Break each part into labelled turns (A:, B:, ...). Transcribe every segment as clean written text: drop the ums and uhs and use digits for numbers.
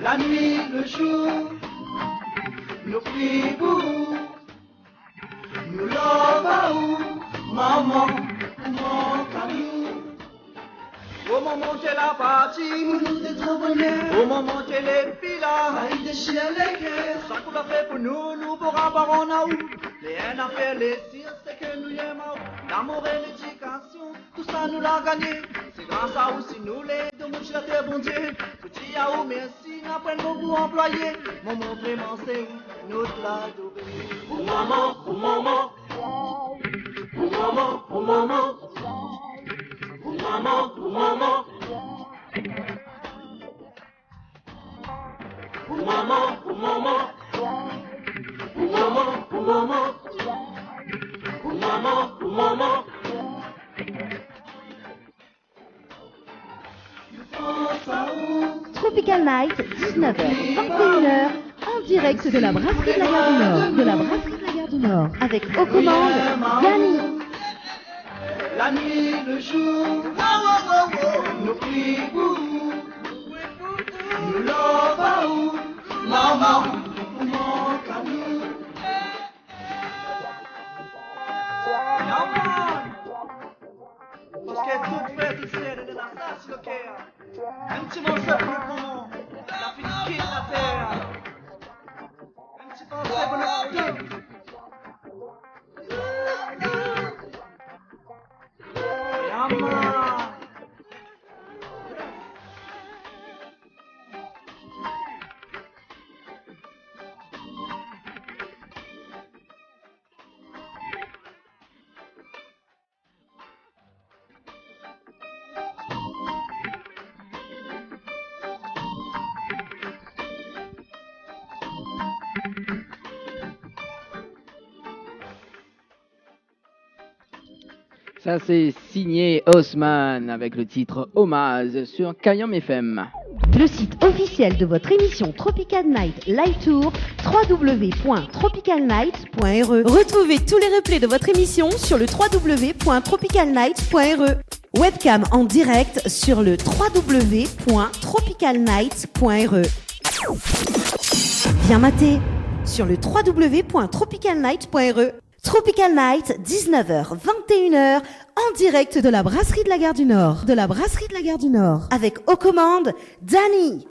A: La nuit, le jour, nous prions pour vous. Nous l'avons, maman, mon caillou. Au moment où elle a parti, nous détrônons. Au moment où elle est là, il déchire les cœurs. Ça qu'on a fait pour nous, nous pourra pas en out. Les haines à faire, les cires, c'est que nous y aimons. L'amour et l'éducation, tout ça nous l'a gagné. C'est grâce à vous si nous les deux mouches la terre, bon Dieu. Petit à vous, merci, n'apprenne beaucoup employés. Maman, vraiment, c'est où nous l'a doublé. Oh maman, oh maman. Oh maman, oh maman. Oh maman, oh maman. Oh maman, oh maman. Oh maman, oh maman. Oh maman, oh maman.
B: Tropical Night, 19h, 21h, en direct de la brasserie de la Gare du Nord. De la brasserie de la Gare du Nord. Avec aux commandes, Yanni.
A: La nuit, le jour, nous prions pour vous. Nous l'avons, maman, mon caillou. Parce que tout fait, tout c'est de la tasse locale. Un petit morceau pour le moment, la fille quitte la terre. Un petit morceau pour le monde. Yama.
C: Ça c'est signé Haussmann avec le titre Hommage sur Kayam FM.
B: Le site officiel de votre émission Tropical Night Live Tour, www.tropicalnight.re.
D: Retrouvez tous les replays de votre émission sur le www.tropicalnight.re. Webcam en direct sur le www.tropicalnight.re. Bien maté sur le www.tropicalnight.re. Tropical Night, 19h, 21h, en direct de la brasserie de la Gare du Nord. De la brasserie de la Gare du Nord. Avec aux commandes, Danny.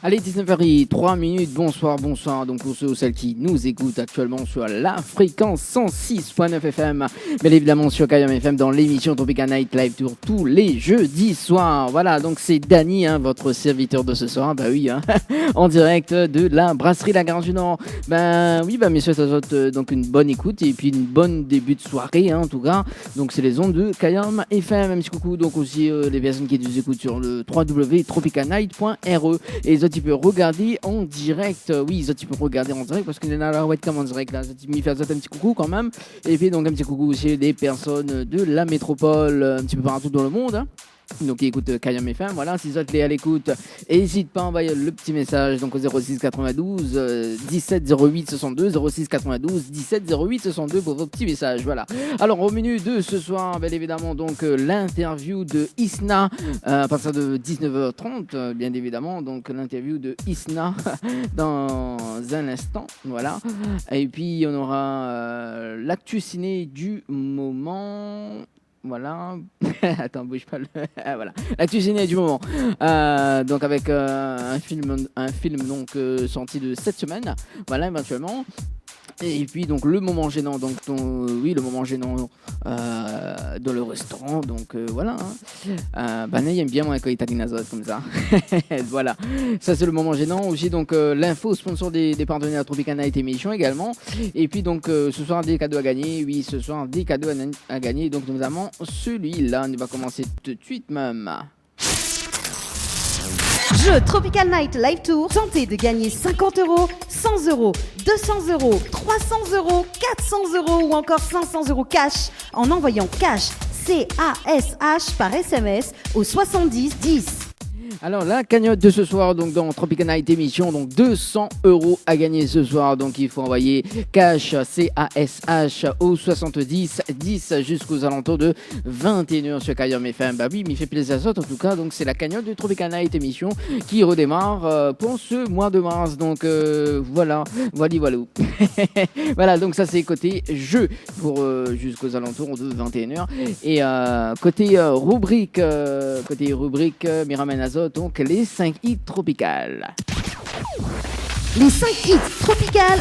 C: Allez, 19h03, bonsoir. Donc pour ceux ou celles qui nous écoutent actuellement sur la fréquence 106.9 FM, bien évidemment sur Kayam FM dans l'émission Tropical Night Live Tour tous les jeudis soirs. Voilà, donc c'est Dany, votre serviteur de ce soir, en direct de la brasserie La Gare du Nord. Messieurs, ça souhaite donc une bonne écoute et puis une bonne début de soirée, en tout cas. Donc c'est les ondes de Kayam FM. Un petit coucou donc aussi les personnes qui nous écoutent sur le www.tropicalnight.re et les autres, tu peux regarder en direct. Oui, tu peux regarder en direct parce qu'il y en a la webcam en direct là. Tu me fais un petit coucou quand même. Et puis donc un petit coucou aussi des personnes de la métropole, un petit peu partout dans le monde. Donc écoute Kayam FM, voilà, si vous êtes à l'écoute, n'hésite pas à envoyer le petit message donc au 06 92 17 08 62, 06 92 17 08 62 pour vos petits messages, voilà. Alors au menu de ce soir, bien évidemment donc l'interview de Isna à partir de 19h30, bien évidemment, donc l'interview de Isna dans un instant, voilà. Et puis on aura l'actu ciné du moment. Voilà, attends, bouge pas. Voilà, l'actu ciné du moment. Donc avec un film donc sorti de cette semaine. Voilà, éventuellement. Et puis donc le moment gênant, donc le moment gênant dans le restaurant, donc voilà. Banay aime bien moi quand il taquine Azot comme ça. Voilà, ça c'est le moment gênant. Aussi donc l'info sponsor des partenaires Tropical Night émission également. Et puis donc ce soir des cadeaux à gagner. Oui, ce soir des cadeaux à gagner. Donc notamment celui-là, on va commencer tout de suite même.
D: Jeu Tropical Night Live Tour. Tentez de gagner 50 €, 100 €, 200 €, 300 €, 400 € ou encore 500 € cash en envoyant cash CASH par SMS au 70 10.
C: Alors la cagnotte de ce soir, donc dans Tropical Night émission, donc 200 € à gagner ce soir. Donc il faut envoyer cash CASH au 70 10 jusqu'aux alentours de 21h sur Kayam FM. Bah oui, mais il fait plaisir à ça en tout cas. Donc c'est la cagnotte de Tropical Night émission qui redémarre pour ce mois de mars. Donc voilà. Voilà, donc ça c'est côté jeu pour jusqu'aux alentours de 21h. Et côté rubrique Miramen Azot, donc les 5 hits tropicales.
D: Les 5 hits tropicales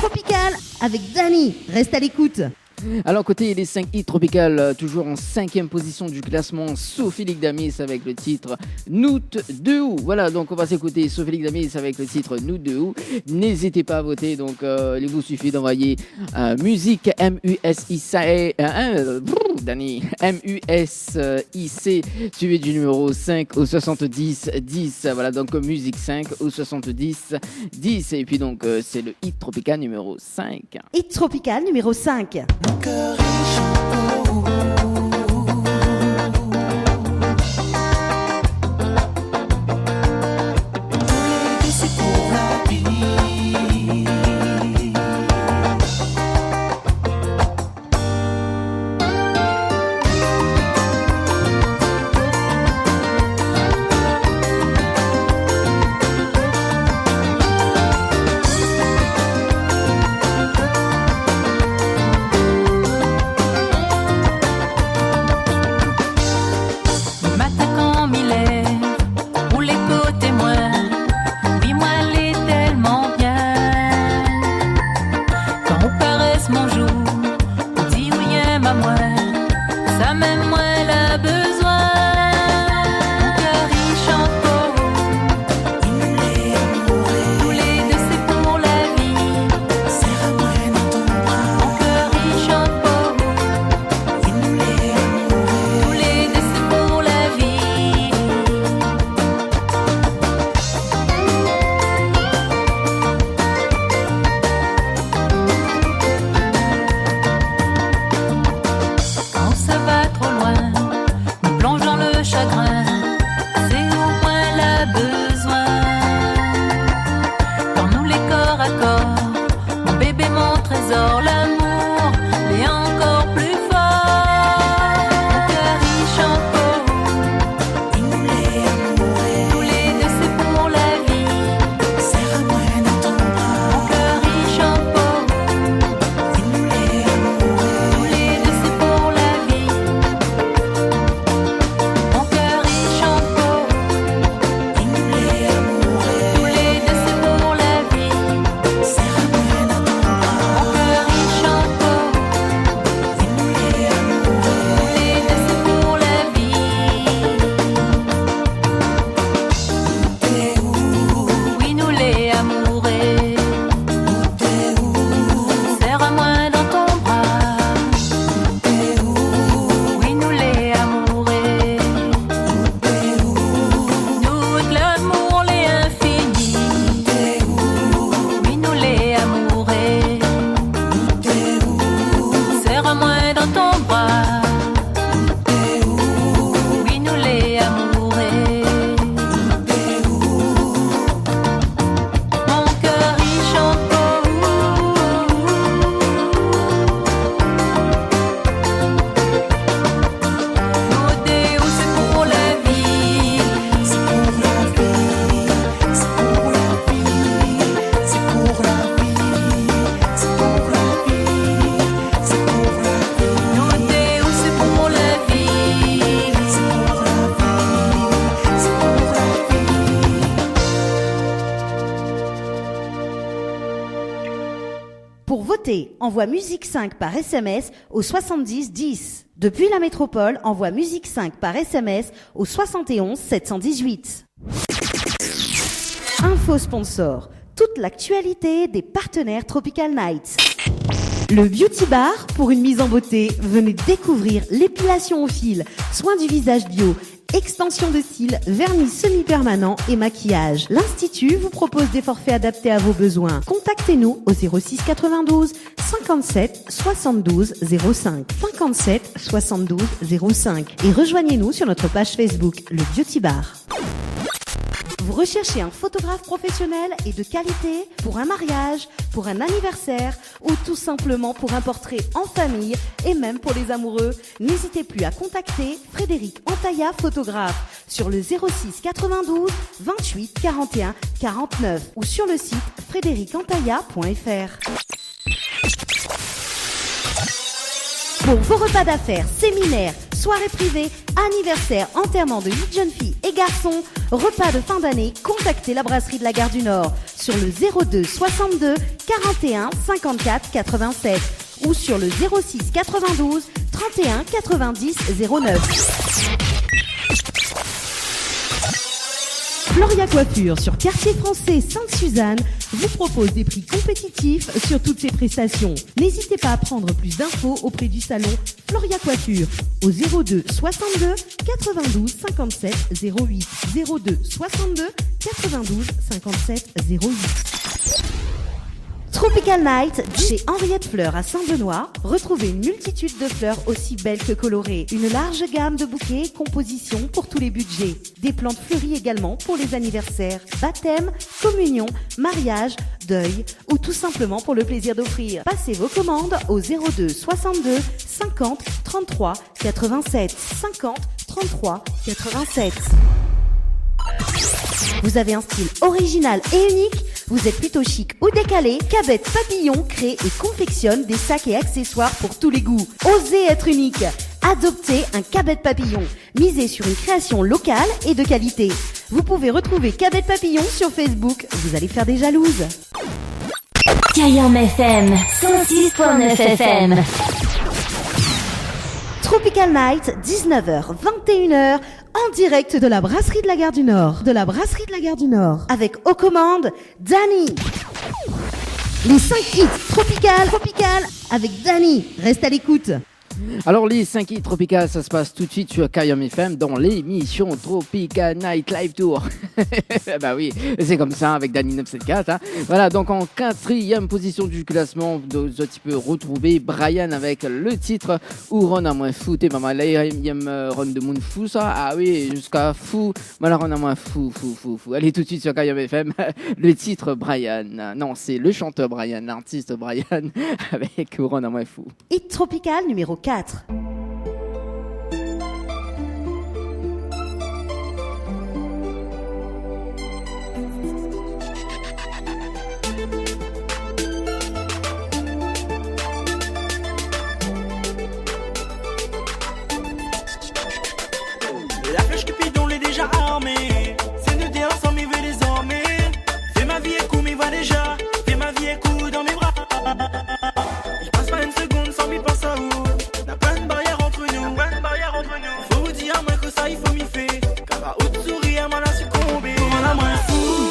D: avec Dani. Reste à l'écoute.
C: Alors côté les 5 hits tropicales, toujours en 5e position du classement, Sophie Damis avec le titre Nout de Ou. Voilà, donc on va s'écouter Sophie Damis avec le titre Nout de Ou. N'hésitez pas à voter, donc il vous suffit d'envoyer musique MUSIC Dani MUSIC suivi du numéro 5 au 70 10. Voilà, donc musique 5 au 70 10. Et puis donc c'est le hit tropical numéro 5.
D: Hit tropical numéro 5.
A: Mon cœur est chaud. C'est pour la vie.
D: Envoie musique 5 par SMS au 70 10. Depuis la métropole, envoie musique 5 par SMS au 71 718. Info sponsor. Toute l'actualité des partenaires Tropical Nights. Le Beauty Bar pour une mise en beauté. Venez découvrir l'épilation au fil, soins du visage bio, extension de cils, vernis semi-permanent et maquillage. L'Institut vous propose des forfaits adaptés à vos besoins. Contactez-nous au 06 92 57 72 05 57 72 05 et rejoignez-nous sur notre page Facebook Le Beauty Bar. Vous recherchez un photographe professionnel et de qualité pour un mariage, pour un anniversaire ou tout simplement pour un portrait en famille et même pour les amoureux? N'hésitez plus à contacter Frédéric Antaïa, photographe, sur le 06 92 28 41 49 ou sur le site frédéricantaïa.fr. Pour vos repas d'affaires, séminaires, soirées privées, anniversaires, enterrements de 8 jeunes filles et garçons, repas de fin d'année, contactez la brasserie de la Gare du Nord sur le 02 62 41 54 87 ou sur le 06 92 31 90 09. Floria Coiffure sur Quartier Français Sainte-Suzanne vous propose des prix compétitifs sur toutes ses prestations. N'hésitez pas à prendre plus d'infos auprès du salon Floria Coiffure au 02 62 92 57 08 02 62 92 57 08. Tropical Night chez Henriette Fleurs à Saint-Benoît. Retrouvez une multitude de fleurs aussi belles que colorées. Une large gamme de bouquets et compositions pour tous les budgets. Des plantes fleuries également pour les anniversaires, baptêmes, communions, mariages, deuil ou tout simplement pour le plaisir d'offrir. Passez vos commandes au 02 62 50 33 87 50 33 87. Vous avez un style original et unique? Vous êtes plutôt chic ou décalé? Cabette Papillon crée et confectionne des sacs et accessoires pour tous les goûts. Osez être unique. Adoptez un Cabette Papillon. Misez sur une création locale et de qualité. Vous pouvez retrouver Cabette Papillon sur Facebook. Vous allez faire des jalouses.
E: Kayam FM 106.9 FM.
D: Tropical Night, 19h, 21h, en direct de la brasserie de la Gare du Nord. De la brasserie de la Gare du Nord. Avec aux commandes, Dani. Les 5 hits tropical, avec Dani. Reste à l'écoute.
C: Alors les 5 hits Tropical, ça se passe tout de suite sur Kayam FM dans l'émission Tropical Night Live Tour. Bah oui, c'est comme ça avec Dani 974. Hein. Voilà, donc en 4e position du classement, tu peux retrouver Brian avec le titre Où Ron a moins fou. T'es maman, là il aime Ron de Moon fou ça. Ah oui, jusqu'à fou. Mais Ron a moins fou. Allez tout de suite sur Kayam FM. Le titre Brian. Non, c'est le chanteur Brian, l'artiste Brian avec Où Ron a moins fou.
D: Hit Tropical numéro 4.
A: La flèche Cupidon l'est déjà armée. C'est nous dire ensemble, il veut désormais. Fais ma vie écoute, m'y va déjà. Fais ma vie écoute dans mes bras. Il passe pas une seconde sans m'y penser à où. N'a pas une barrière entre nous. Faut vous dire moi que ça il faut m'y faire. Car à haute sourire, m'en a succombé. Pour en a moins fou.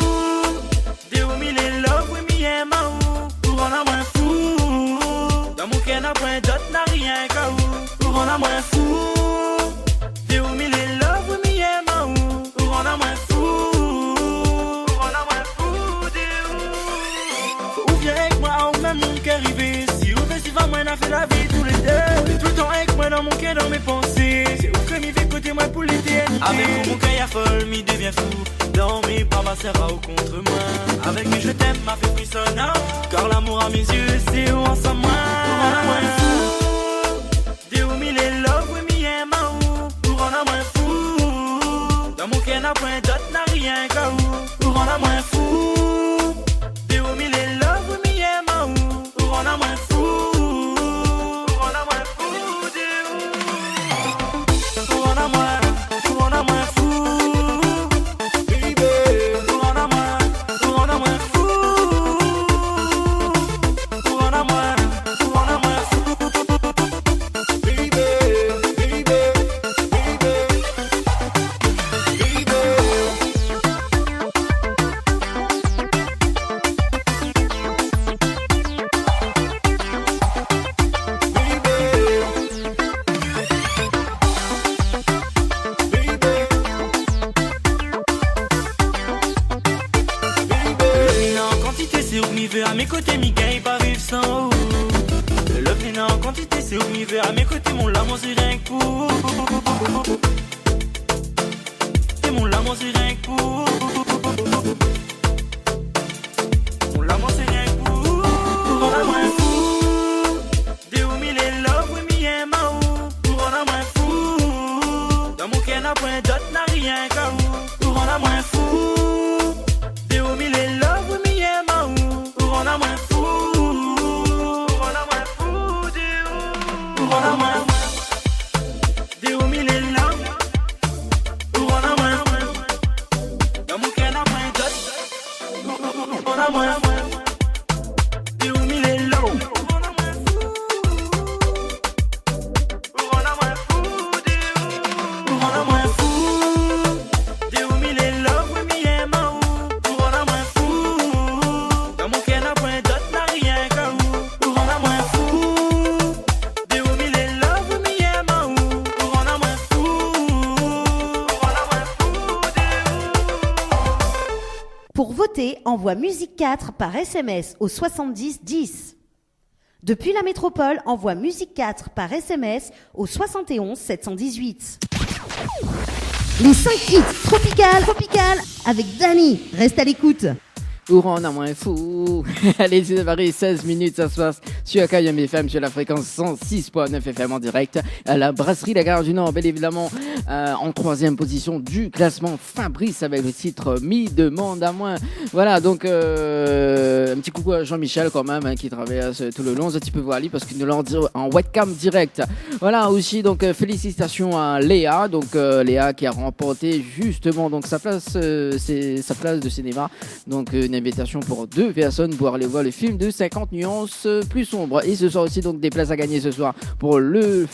A: Des où mille et love, oui, m'y aime à où. Pour en a moins fou. Dans mon cœur, n'a point d'autre, n'a rien qu'à où. Pour en a moins fou. Fait la vie tous les deux. Tout le temps avec moi dans mon cœur, dans mes pensées. C'est où que m'y fait côté moi pour l'éternité. Avec vous mon cœur y'a folle, m'y devient fou. Dans mes bras ma sera au contre moi. Avec mes je t'aime m'a fait frissonner. Car l'amour à mes yeux c'est où ensemble moi. Pour en a moins fou. Des où mille et love, oui m'y aime à où. Pour en a moins fou. Dans mon cœur n'a point d'autre, n'a rien qu'à où. Pour en a moins fou. Des où mille et love, oui m'y aime à où. Pour en a moins fou. À mes côtés, mi gagne pas vivre sans ou. Le plein en quantité, c'est où mi veut. À mes côtés, mon l'amour c'est rien que pour. Et mon l'amour c'est rien que pour.
D: Pour voter, envoie Musique 4 par SMS au 70 10. Depuis la métropole, envoie Musique 4 par SMS au 71 718. Les 5 hits Tropical avec Dani. Reste à l'écoute.
C: Oran a moins fou. Allez, c'est pareil, 16 minutes, ça se passe sur Akayam FM, sur la fréquence 106.9 FM en direct. À la brasserie La Gare du Nord, bien évidemment, en 3e position du classement Fabrice avec le titre Mi demande à moins. Voilà, donc, un petit coucou à Jean-Michel quand même, hein, qui travaille tout le long. Un petit peu voir lui parce qu'il nous l'a en webcam direct. Voilà, aussi, donc, félicitations à Léa. Donc, Léa qui a remporté justement donc, sa place de cinéma. Donc, une invitation pour 2 personnes pour aller voir le film de 50 nuances plus sombres. Et ce soir aussi donc des places à gagner ce soir pour le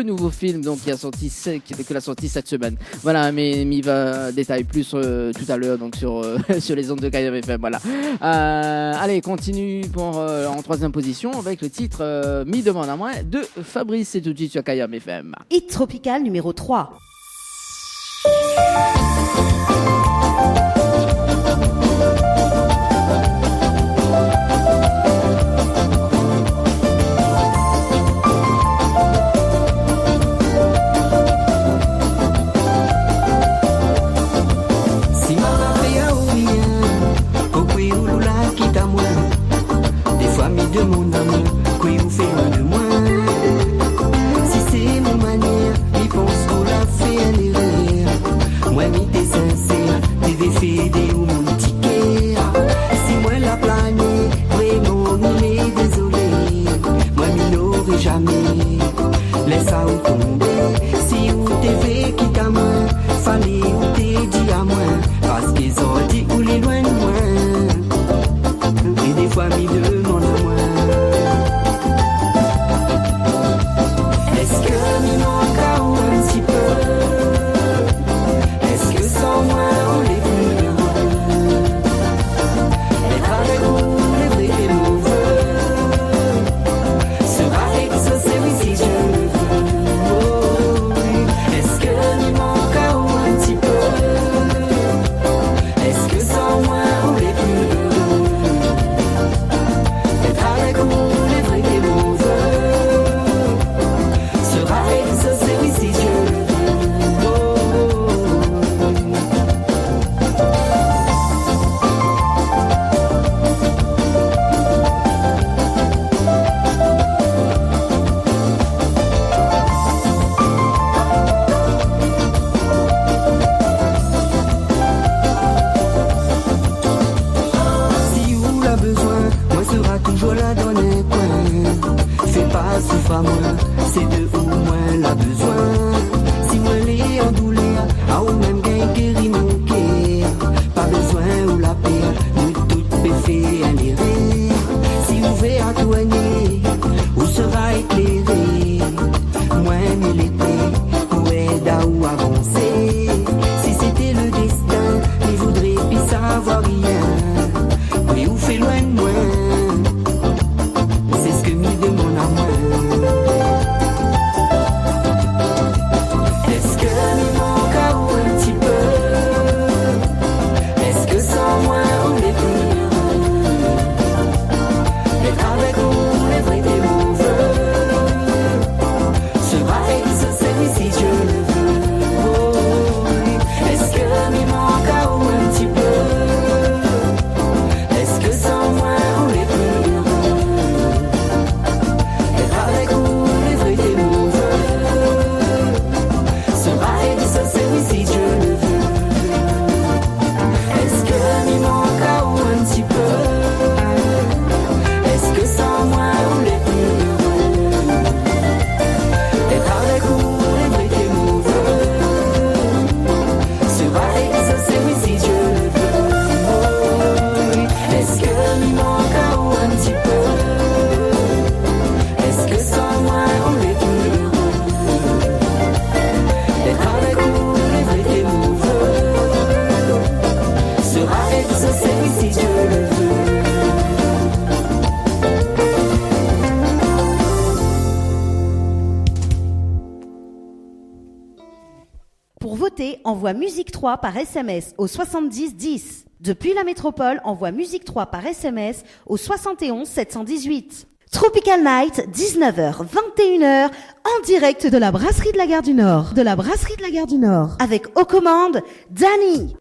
C: nouveau film donc qui a sorti cette semaine. Voilà, mais il va détailler plus tout à l'heure donc sur les ondes de Kayam FM. Voilà. Allez, continue pour en 3e position avec le titre Mi demande à moi de Fabrice. C'est tout de suite sur Kayam FM.
D: Hit Tropical numéro 3.
F: De mon amour, quoi vous fait loin de moi. Si c'est mon manière, il pense qu'on l'a fait un erreur. Moi, mi t'es sincère, t'es fait des ou mon ticket. Si moi la planète, vraiment, il est désolé. Moi, mi n'aurais jamais, laisse ça ou tomber. Si ou t'es fait quitte à moi, fallait ou t'es dit à moi. Parce qu'ils ont dit ou les loin de moi. Et des fois, mi demande à moi. Est-ce que mi manque à ou un petit peu? Est-ce que sans moi on est plus heureux? Être avec vous, les vrais et mauvais sera exaucé, oui, si je le veux. Oh, oui. Est-ce que mi manque à ou un petit peu? Est-ce que sans moi on est plus heureux? Être avec vous, les vrais et mauvais sera exaucé, oui, si je le veux. Oh, si vous l'a besoin, moi sera toujours là dans les coins. Fais pas souffrir à moi, c'est de où moi l'a besoin. Si moi l'ai en douleur, à ou même gain guéri mon cœur. Pas besoin ou la paix, nous toutes péfées à l'errer. Si vous voulez à douanier, où sera éclairé. Moi il était, où aide à ou avancer. Si c'était le destin, il voudrait plus savoir rien. Oui, ou fait loin de moi. C'est ce que m'y demande à moi.
D: voter, envoie Musique 3 par SMS au 70 10. Depuis la métropole, envoie Musique 3 par SMS au 71 718. Tropical Night, 19h, 21h, en direct de la brasserie de la Gare du Nord. De la brasserie de la Gare du Nord. Avec aux commandes, Dani.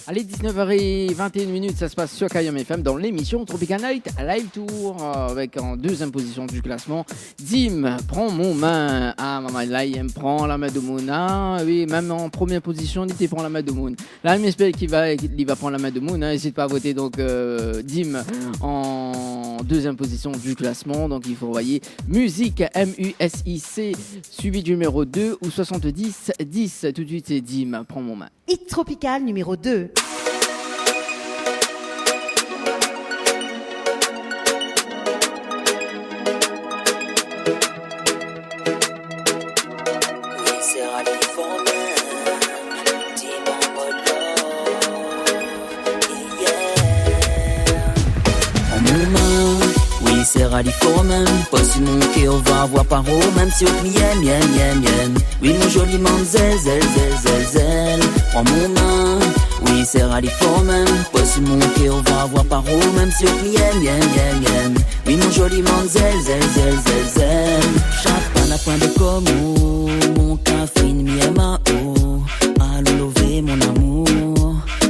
C: Allez, 19h21, ça se passe sur Kayam FM dans l'émission Tropical Night Live Tour avec en deuxième position du classement Dim, prends mon main. Ah, maman, là, il prend la main de Moon. Ah, oui, même en première position, il prend la main de Moon. Là, il m'espère qu'il va prendre la main de Moon. N'hésite pas à voter donc Dim en deuxième position du classement. Donc, il faut envoyer musique MUSIC suivi du numéro 2 ou 70 10. Tout de suite, c'est Dim, prends mon main.
D: Hit Tropical numéro 2.
F: C'est rallye for même, pas si mon cœur va avoir paro, même si au mien. Oui mon joli manzel, zel, prends mon main. Oui c'est rallye for même, pas si mon cœur va avoir paro, même si au mien. Oui mon joli manzel, zel. Chapan à point de como, mon café mi est ma eau. Allons lever mon amour,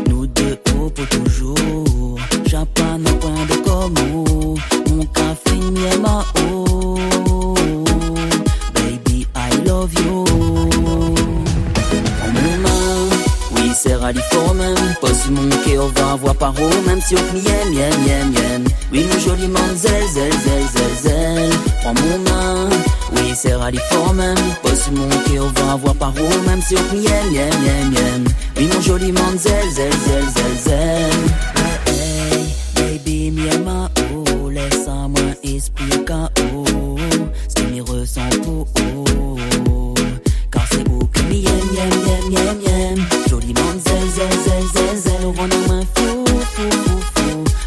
F: nous deux haut pour toujours. Chapan à point de como. Mon café mi ma oh, baby I love you. En mon main, oui c'est rallye for même, pas si mon cœur va avoir paro, même si au mien. Oui mon joli manzel, zel. Prends mon main, oui c'est rallye for même, pas si mon cœur va avoir paro, même si au mien. Oui mon joli manzel, zel. Hey, baby mi ma oh. Laisse-moi expliquer ce que m'y ressent pour car c'est où que m'y aime. Jolie zel, au vent dans ma fou,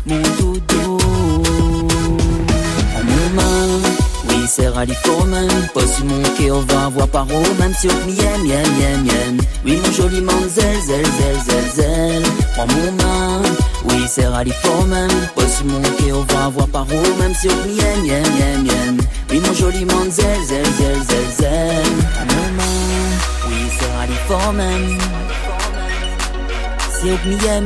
F: mon doudou. En mon main, oui c'est rallye for même, pas si mon cœur va avoir paro, même si au mien. Oui mon joli manzel, zel, prends mon main. Oui c'est rallye for même, pas si mon cœur va avoir paro, même si au mien. Oui mon joli manzel, zel. En mon main, oui c'est rallye for même, c'est au mien.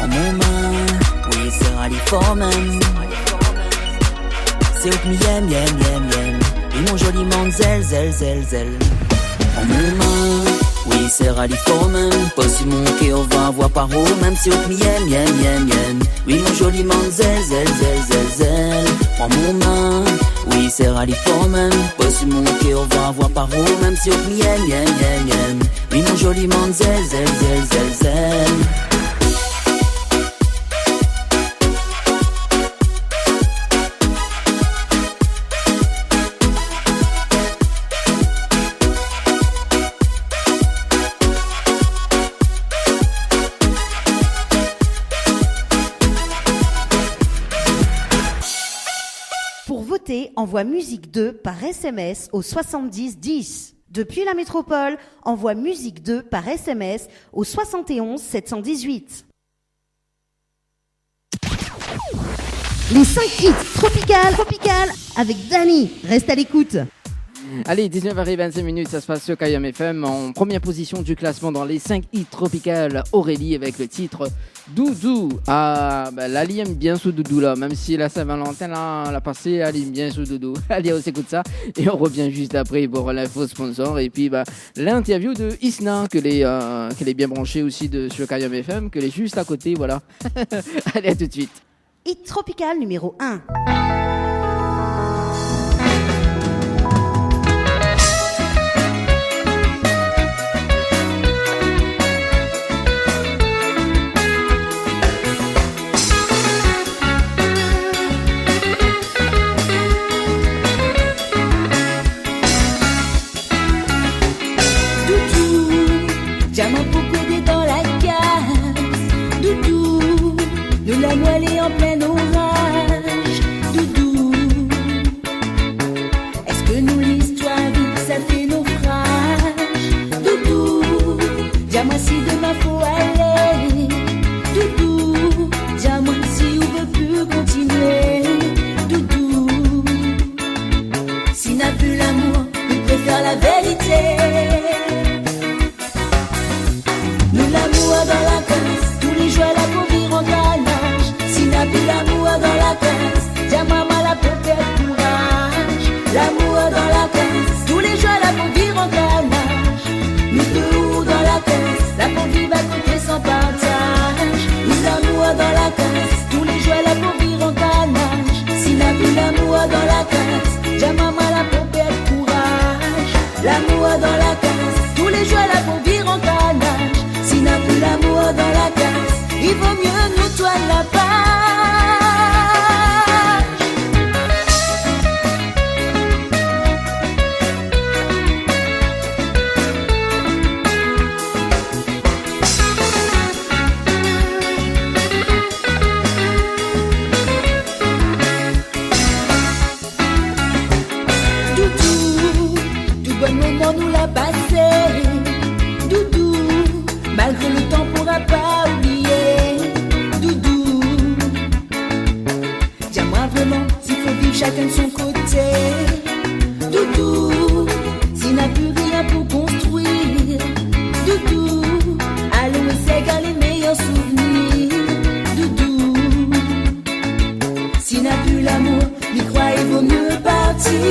F: En mon main, oui c'est rallye for même, c'est au mien. Oui mon joli manzel, zel. En mon main, oui c'est rallye for même, pas si mon cœur va avoir paro, même si au mien. Oui mon joli manzel, zel. Prends mon main, oui c'est rallye for même, pas si mon cœur va avoir paro, même si au mien. Oui mon joli manzel, zel.
D: Envoie Musique 2 par SMS au 70 10. Depuis la métropole, envoie Musique 2 par SMS au 71 718. Les 5 hits Tropical avec Dani. Reste à l'écoute.
C: Allez, 19h25, ça se passe sur Kayam FM. En première position du classement dans les 5 hits tropicales, Aurélie avec le titre Doudou. Ah, bah, là, elle aime bien ce Doudou là. Même si la Saint-Valentin l'a passé, elle aime bien ce Doudou. Allez, on s'écoute ça et on revient juste après pour l'info sponsor. Et puis, l'interview de Isna, qu'elle est bien branchée aussi sur Kayam FM, qu'elle est juste à côté, voilà. Allez, à tout de suite.
D: Hit Tropical numéro 1.
G: Diamant pour couder dans la case, Doudou, de la moelle en plein orage, Doudou, dis-moi si demain faut aller. Doudou, dis-moi si on veut plus continuer. Doudou, s'il n'a plus l'amour, il préfère la vérité. Nous l'amour dans la case, tous les jours la pour vivre en galage. S'il n'a plus l'amour dans la case, dis-moi la pour perdre courage. L'amour dans la case, tous les jours la pour vivre en galage. Nous deux dans la case, la pour vivre à côté sans partage. Nous l'amour dans la case, tous les jours la pour vivre en galage. S'il n'a plus l'amour dans la case, dis-moi la pour perdre courage. L'amour dans la case, tous les jours la pour vivre en galage. S'il n'a plus l'amour dans la case, il vaut mieux nous toi la page. Doudou, tout bon moment nous l'a passé. Doudou, malgré le temps pourra pas oublier. Doudou, dis-moi vraiment s'il faut vivre chacun de son côté. Doudou, s'il n'a plus rien pour construire. Doudou, allons essayer les meilleurs souvenirs. Doudou, s'il n'a plus l'amour, il croit il vaut mieux partir.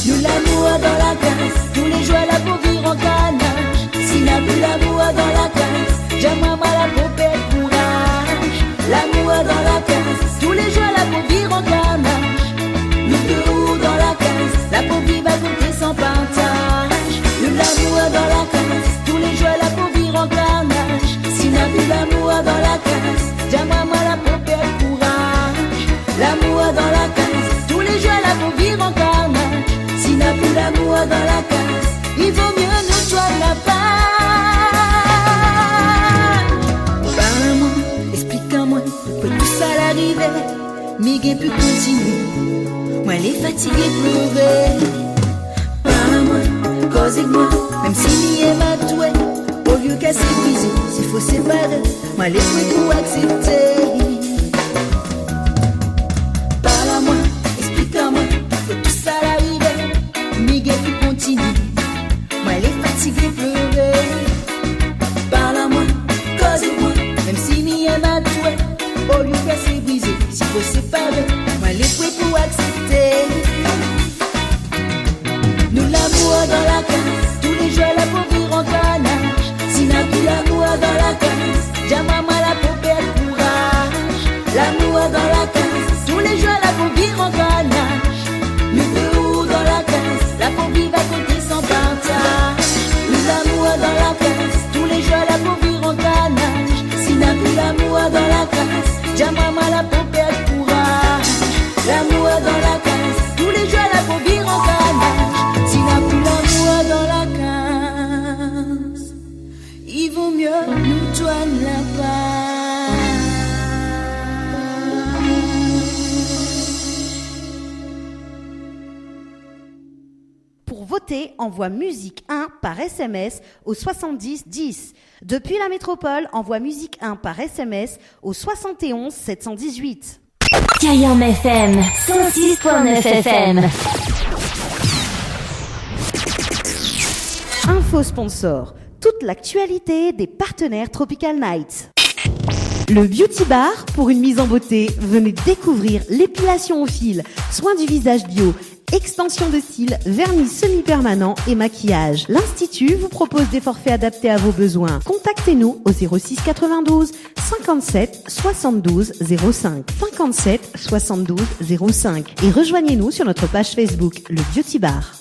G: Nous l'amour dans la case, tous les jours la pour vivre en canage. S'il n'a plus l'amour dans la case, j'aimerais mal la pour perdre courage. L'amour dans la case, tous les jours la pour vivre en canage. Nous deux dans la case, la pour vivre à côté sans partage. Nous l'amour dans la case, tous les jours la pour vivre en canage. S'il n'a plus l'amour dans la case, j'aimerais mal la pour perdre courage. L'amour dans la case, tous les jours la pour vivre en canage. S'il n'a plus l'amour dans la case, il vaut mieux nous toi la page. Parle-moi, explique-moi, que tout ça l'arrivait. Miguel peut continuer, moi les fatigué pleurer. Parle-moi, cause-moi, même si m'y est ma touée. Au lieu qu'à s'épuiser, s'il faut séparer, moi les prêts pour accepter. Parle-moi, explique-moi, que tout ça l'arrivait. Miguel peut continuer, moi les fatigué pleurer. Parle-moi, cause-moi, même si m'y est ma touée. Au lieu qu'à s'épuiser, s'il faut séparer, moi les prêts pour accepter. Nous l'amour dans la case, tous les jours la pour vivre en canage. S'il n'a plus l'amour dans la case, j'aimerais mal la pour perdre courage. L'amour dans la case, tous les jours la pour vivre en canage. Nous deux dans la case, la pour vivre à côté sans partage. Nous l'amour dans la case, tous les jours la pour vivre en canage. S'il n'a plus l'amour dans la case, j'aimerais mal la pour perdre courage. L'amour dans la case, tous les jours la pour vivre en canage. S'il n'a plus l'amour dans la case, il vaut mieux nous joindre la page.
D: Pour voter, envoie musique 1 par SMS au 70 10. Depuis la métropole, envoie musique 1 par SMS au 71 718.
E: Kayam FM 106.9 FM.
D: Info sponsor. Toute l'actualité des partenaires Tropical Night. Le Beauty Bar, pour une mise en beauté, venez découvrir l'épilation au fil, soins du visage bio, extension de cils, vernis semi-permanent et maquillage. L'Institut vous propose des forfaits adaptés à vos besoins. Contactez-nous au 06 92 57 72 05 57 72 05 et rejoignez-nous sur notre page Facebook, le Beauty Bar.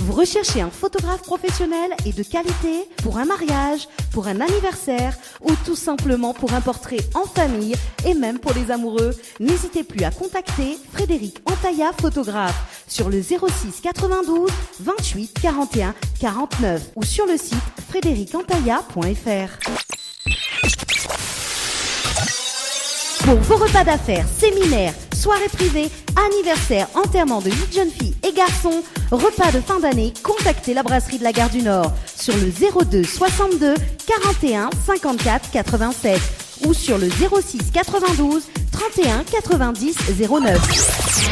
D: Vous recherchez un photographe professionnel et de qualité pour un mariage, pour un anniversaire ou tout simplement pour un portrait en famille et même pour les amoureux? N'hésitez plus à contacter Frédéric Antaïa, photographe, sur le 06 92 28 41 49 ou sur le site frédéricantaïa.fr. Pour vos repas d'affaires, séminaires, soirées privées, anniversaires, enterrements de 8 jeunes filles et garçons, repas de fin d'année, contactez la brasserie de la Gare du Nord sur le 02 62 41 54 87 ou sur le 06 92 31 90 09.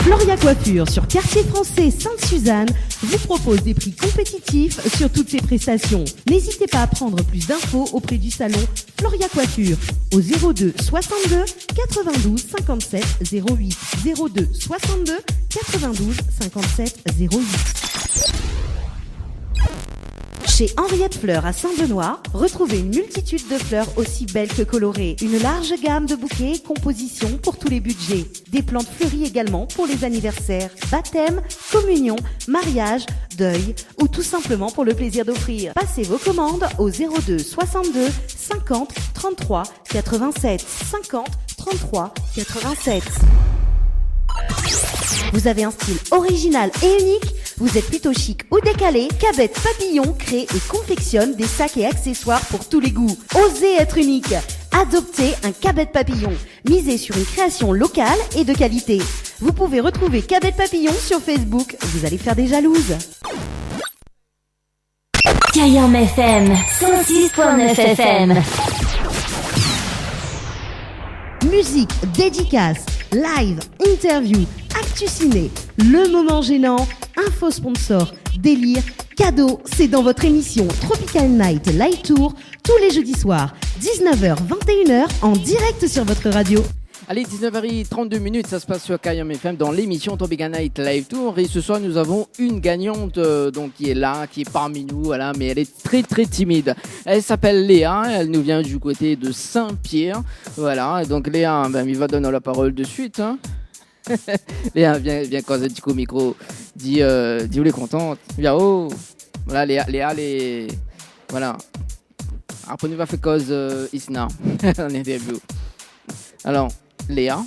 D: Floria Coiffure sur Quartier Français Sainte-Suzanne vous propose des prix compétitifs sur toutes ses prestations. N'hésitez pas à prendre plus d'infos auprès du salon Floria Coiffure au 02 62 92 57 08 02 62 92 57 08. Chez Henriette Fleurs à Saint-Benoît, retrouvez une multitude de fleurs aussi belles que colorées. Une large gamme de bouquets et compositions pour tous les budgets. Des plantes fleuries également pour les anniversaires, baptêmes, communions, mariages, deuil ou tout simplement pour le plaisir d'offrir. Passez vos commandes au 02 62 50 33 87 50 33 87. Vous avez un style original et unique? Vous êtes plutôt chic ou décalé? Cabette Papillon crée et confectionne des sacs et accessoires pour tous les goûts. Osez être unique. Adoptez un Cabette Papillon. Misez sur une création locale et de qualité. Vous pouvez retrouver Cabette Papillon sur Facebook. Vous allez faire des jalouses.
E: Kayam FM, 106.9 FM.
D: Musique, dédicace, live, interview, actu ciné, le moment gênant, info sponsor, délire, cadeau, c'est dans votre émission Tropical Night Live Tour tous les jeudis soirs, 19h-21h en direct sur votre radio.
C: Allez, 19h32, ça se passe sur Kayam FM dans l'émission Tropical Night Live Tour. Et ce soir, nous avons une gagnante donc, qui est là, qui est parmi nous, voilà, mais elle est très très timide. Elle s'appelle Léa, elle nous vient du côté de Saint-Pierre. Voilà, donc Léa, il va donner la parole de suite. Hein. Léa, viens causer du coup au micro. Dis où elle est contente. Viens, oh. Voilà, Léa, voilà. Après, on va faire cause Isna en interview. Alors, Léa.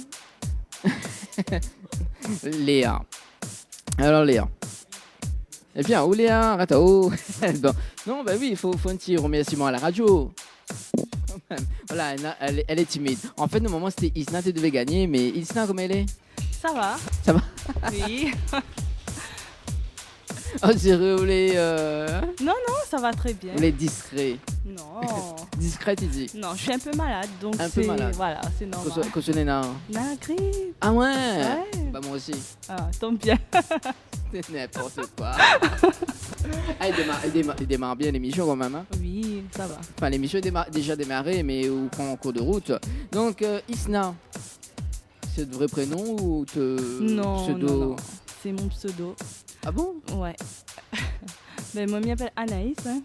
C: Léa. Alors, Léa. Eh bien, où Léa? Arrête, oh. Bon. Non, bah oui, il faut un petit remerciement à la radio. Voilà, elle est timide. En fait, normalement, c'était Isna qui devait gagner, mais Isna, comment elle est?
H: Ça va.
C: Ça va?
H: Oui.
C: Oh, c'est roulé.
H: Non, ça va très bien.
C: Elle est discret.
H: Non.
C: Discret, tu dis?
H: Non, je suis un peu malade, donc
C: un peu malade.
H: Voilà, c'est normal.
C: Cautionné là.
H: La grippe.
C: Ah ouais? Bah moi aussi.
H: Ah, tombe bien.
C: C'est n'importe quoi. Ah, elle démarre bien l'émission quand même. Hein?
H: Oui, ça va.
C: Enfin, l'émission est déjà démarrée, mais on prend en cours de route. Donc, Isna, c'est le vrai prénom ou pseudo?
H: Non, c'est mon pseudo.
C: Ah bon?
H: Ouais. Ben, moi, je m'appelle Anaïs. Hein.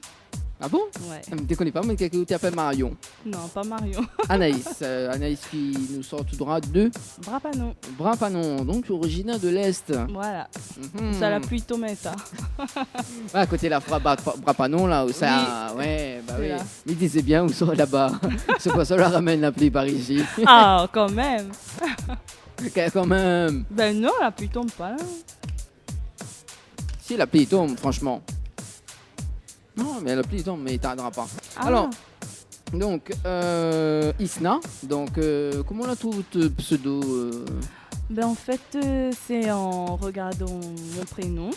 C: Ah bon?
H: Ouais.
C: Je ne te connais pas, mais quelqu'un qui t'appelle Marion.
H: Non, pas Marion.
C: Anaïs. Anaïs qui nous sort tout droit de
H: Brapanon.
C: Brapanon, donc originaire de l'Est.
H: Voilà. Ça la pluie tomate.
C: À côté de la Brapanon, là, où ça.
H: Oui.
C: Ouais, bah oui.
H: Là.
C: Il disait bien où sont là-bas. C'est quoi ça, la ramène la pluie par ici?
H: Ah, quand même.
C: Quand même.
H: Ben non, la pluie tombe pas là.
C: Si la pluie tombe, franchement. Non, mais la pluie tombe, mais il tardera pas.
H: Ah.
C: Alors, donc, Isna, donc, comment on a trouvé ton pseudo
H: Ben en fait, c'est en regardant mon prénom.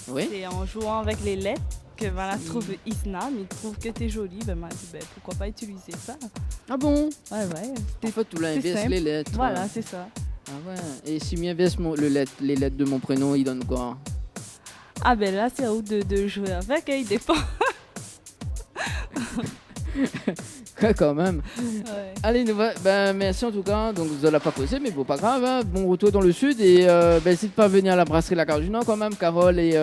C: Oui.
H: C'est en jouant avec les lettres que voilà, je trouve Isna, mais il trouve que t'es jolie. Ben m'a dit, ben, pourquoi pas utiliser ça?
C: Ah bon?
H: Ouais.
C: En fait, tu l'inverses les lettres.
H: Voilà, c'est ça.
C: Ah ouais. Et si m'inverse les lettres de mon prénom, il donne quoi?
H: Ah ben là, c'est à vous de jouer avec, hein, il dépend.
C: Quand même.
H: Ouais.
C: Allez, merci en tout cas. Donc vous n'allez pas causé, mais bon, pas grave. Hein. Bon retour dans le sud et n'hésite pas à venir à la brasserie La Gare du Nord quand même, Carole et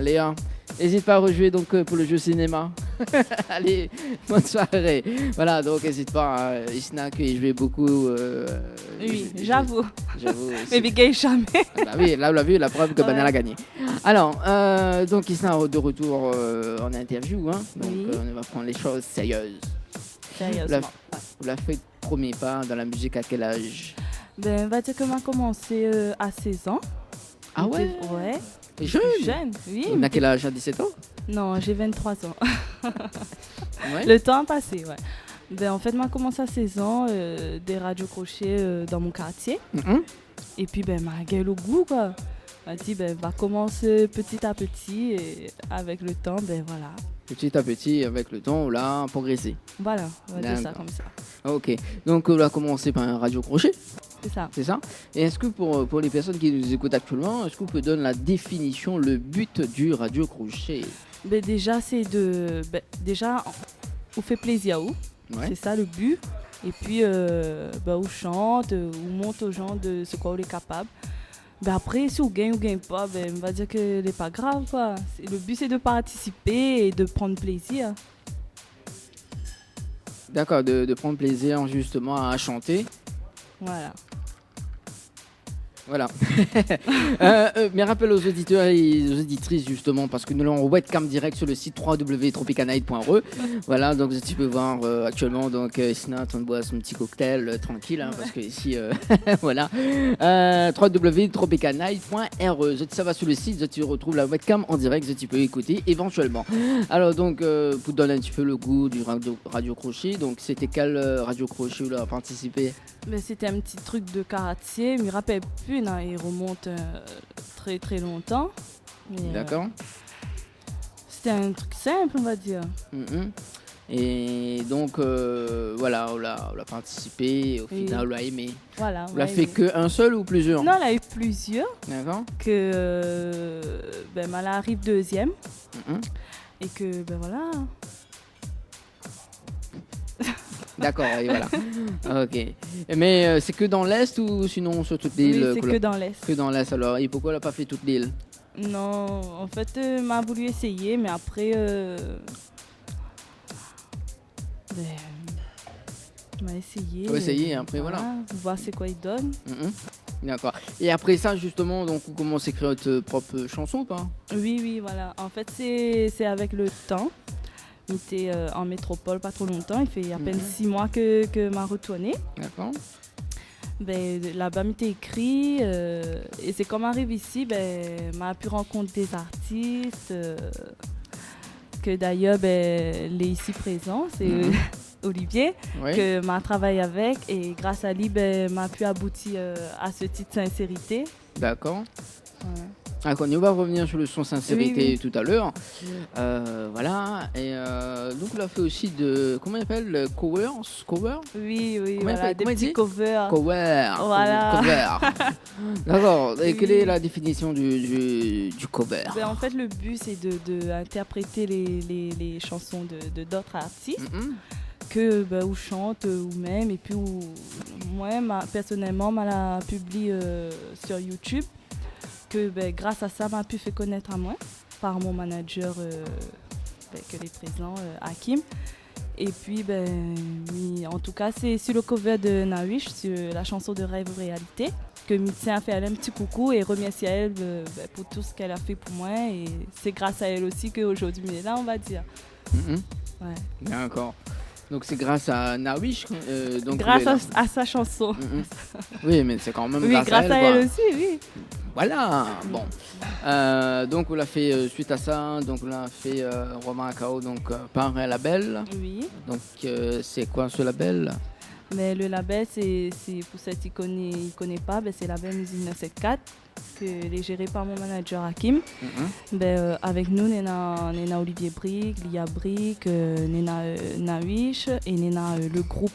C: Léa. N'hésite pas à rejouer donc pour le jeu cinéma. Allez, bonne soirée. Voilà, donc n'hésite pas. Isna qui jouait beaucoup.
H: Oui, j'avoue.
C: aussi.
H: Mais Bigay jamais.
C: Bah oui, là on l'a vu, la preuve que
H: Ouais.
C: Banal a gagné. Alors, donc Isna de retour en interview. Hein. Donc
H: Oui.
C: on va prendre les choses sérieuses.
H: Sérieusement.
C: Vous l'avez fait premier pas dans la musique à quel âge?
H: Ben, on va dire que m'a commencé à 16 ans.
C: Ah ouais?
H: Ouais.
C: T'es jeune?
H: Jeune, oui.
C: On a quel âge? À 17 ans?
H: Non, j'ai 23 ans.
C: Ouais.
H: Le temps a passé, ouais. Ben, en fait, m'a commencé à 16 ans, des radios crochets dans mon quartier.
C: Mhm.
H: Et puis, ben, m'a gagné le goût, quoi. M'a dit, ben, va commencer petit à petit et avec le temps, ben voilà.
C: Petit à petit, avec le temps, on a progressé.
H: Voilà, on va dire ça
C: D'accord.
H: comme ça.
C: Ok, donc on a commencé par un radio crochet,
H: C'est ça.
C: c'est ça? Et est-ce que pour les personnes qui nous écoutent actuellement, est-ce que vous pouvez donner la définition, le but du radio crochet?
H: Ben, déjà, c'est de. Ben, déjà, on fait plaisir à vous.
C: Ouais.
H: C'est ça le but. Et puis, ben, on chante, on montre aux gens de ce quoi on est capable. Ben après, si on gagne ou gagne pas, ben, on va dire que ce n'est pas grave, quoi. Le but, c'est de participer et de prendre plaisir.
C: D'accord, de prendre plaisir justement à chanter.
H: Voilà.
C: Voilà. Mais rappel aux auditeurs et aux auditrices justement, parce que nous l'avons en webcam direct sur le site www.tropicanight.re. Voilà, donc tu peux voir actuellement donc Isna on boit son petit cocktail tranquille, hein, parce que ici voilà. www.tropicanight.re. Ça va sur le site, tu retrouves la webcam en direct, tu peux écouter éventuellement. Alors donc pour donner un petit peu le goût du radio crochet, donc c'était quel radio crochet où tu as participé?
H: Ben, c'était un petit truc de quartier, je me rappelle plus, non, il remonte très très longtemps. Mais,
C: D'accord.
H: c'était un truc simple, on va dire.
C: Mhm. Et donc voilà, on a participé, au
H: Oui.
C: final on l'a aimé.
H: Voilà.
C: On l'a fait qu'un seul ou plusieurs?
H: Non, on a eu plusieurs,
C: D'accord.
H: que ben, elle arrive deuxième,
C: Mhm.
H: et que ben voilà.
C: D'accord, et voilà. Ok. Mais c'est que dans l'Est ou sinon sur toute l'île?
H: Oui, c'est que dans l'Est.
C: Que dans l'Est alors. Et pourquoi elle n'a pas fait toute l'île?
H: Non, en fait, m'a voulu essayer, mais après, m'a essayé.
C: Faut essayer, après, voilà.
H: Voir c'est quoi il donne.
C: Mhm. D'accord. Et après ça justement, donc vous commencez à écrire votre propre chanson ou pas?
H: Oui, voilà. En fait, c'est avec le temps. Il était en métropole pas trop longtemps. Il fait à peine 6 mois que m'a retourné.
C: D'accord.
H: Ben, là-bas, m'était écrit. Et c'est comme arrive ici, ben, m'a pu rencontrer des artistes. Que d'ailleurs, ben, il est ici présent. C'est Olivier,
C: Oui.
H: que m'a travaillé avec. Et grâce à lui, ben, m'a pu aboutir à ce titre Sincérité.
C: D'accord.
H: Voilà.
C: D'accord, on va revenir sur le son sincérité
H: Oui.
C: tout à l'heure. Voilà. Et donc on a fait aussi de, comment on appelle, le cover?
H: Oui,
C: Comment
H: voilà,
C: il
H: des
C: dit
H: petits covers.
C: Cover.
H: Voilà.
C: Cover. D'accord. Et
H: Oui.
C: quelle est la définition du cover?
H: Ben, en fait, le but, c'est de interpréter les chansons de d'autres artistes
C: Mhm.
H: que ben, ou chante ou même. Et puis, moi, personnellement, je la publie sur YouTube. Que ben, grâce à ça, m'a pu faire connaître à moi par mon manager que est présent, Hakim. Et puis, ben, en tout cas, c'est sur le cover de Nawish, sur la chanson de Rêve ou Réalité, que je tiens à faire un petit coucou et remercier elle ben, pour tout ce qu'elle a fait pour moi. Et c'est grâce à elle aussi qu'aujourd'hui, on est là, on va dire.
C: Mhm.
H: Ouais.
C: D'accord. Donc c'est grâce à Nawish. Donc
H: Grâce
C: vous
H: à sa chanson.
C: Mhm. Oui, mais c'est quand même
H: Oui, grâce à
C: quoi.
H: elle aussi, oui.
C: Voilà, bon. Donc on l'a fait suite à ça, donc on a fait Romain Kao donc par un label.
H: Oui.
C: Donc c'est quoi ce label?
H: Mais le label, c'est pour ceux qui ne connaissent pas, ben, c'est le label Musique 974, qui est géré par mon manager Hakim.
C: Mhm.
H: Ben, avec nous, on a Olivier Brick, Lia Brick, on a Nawish et on a le groupe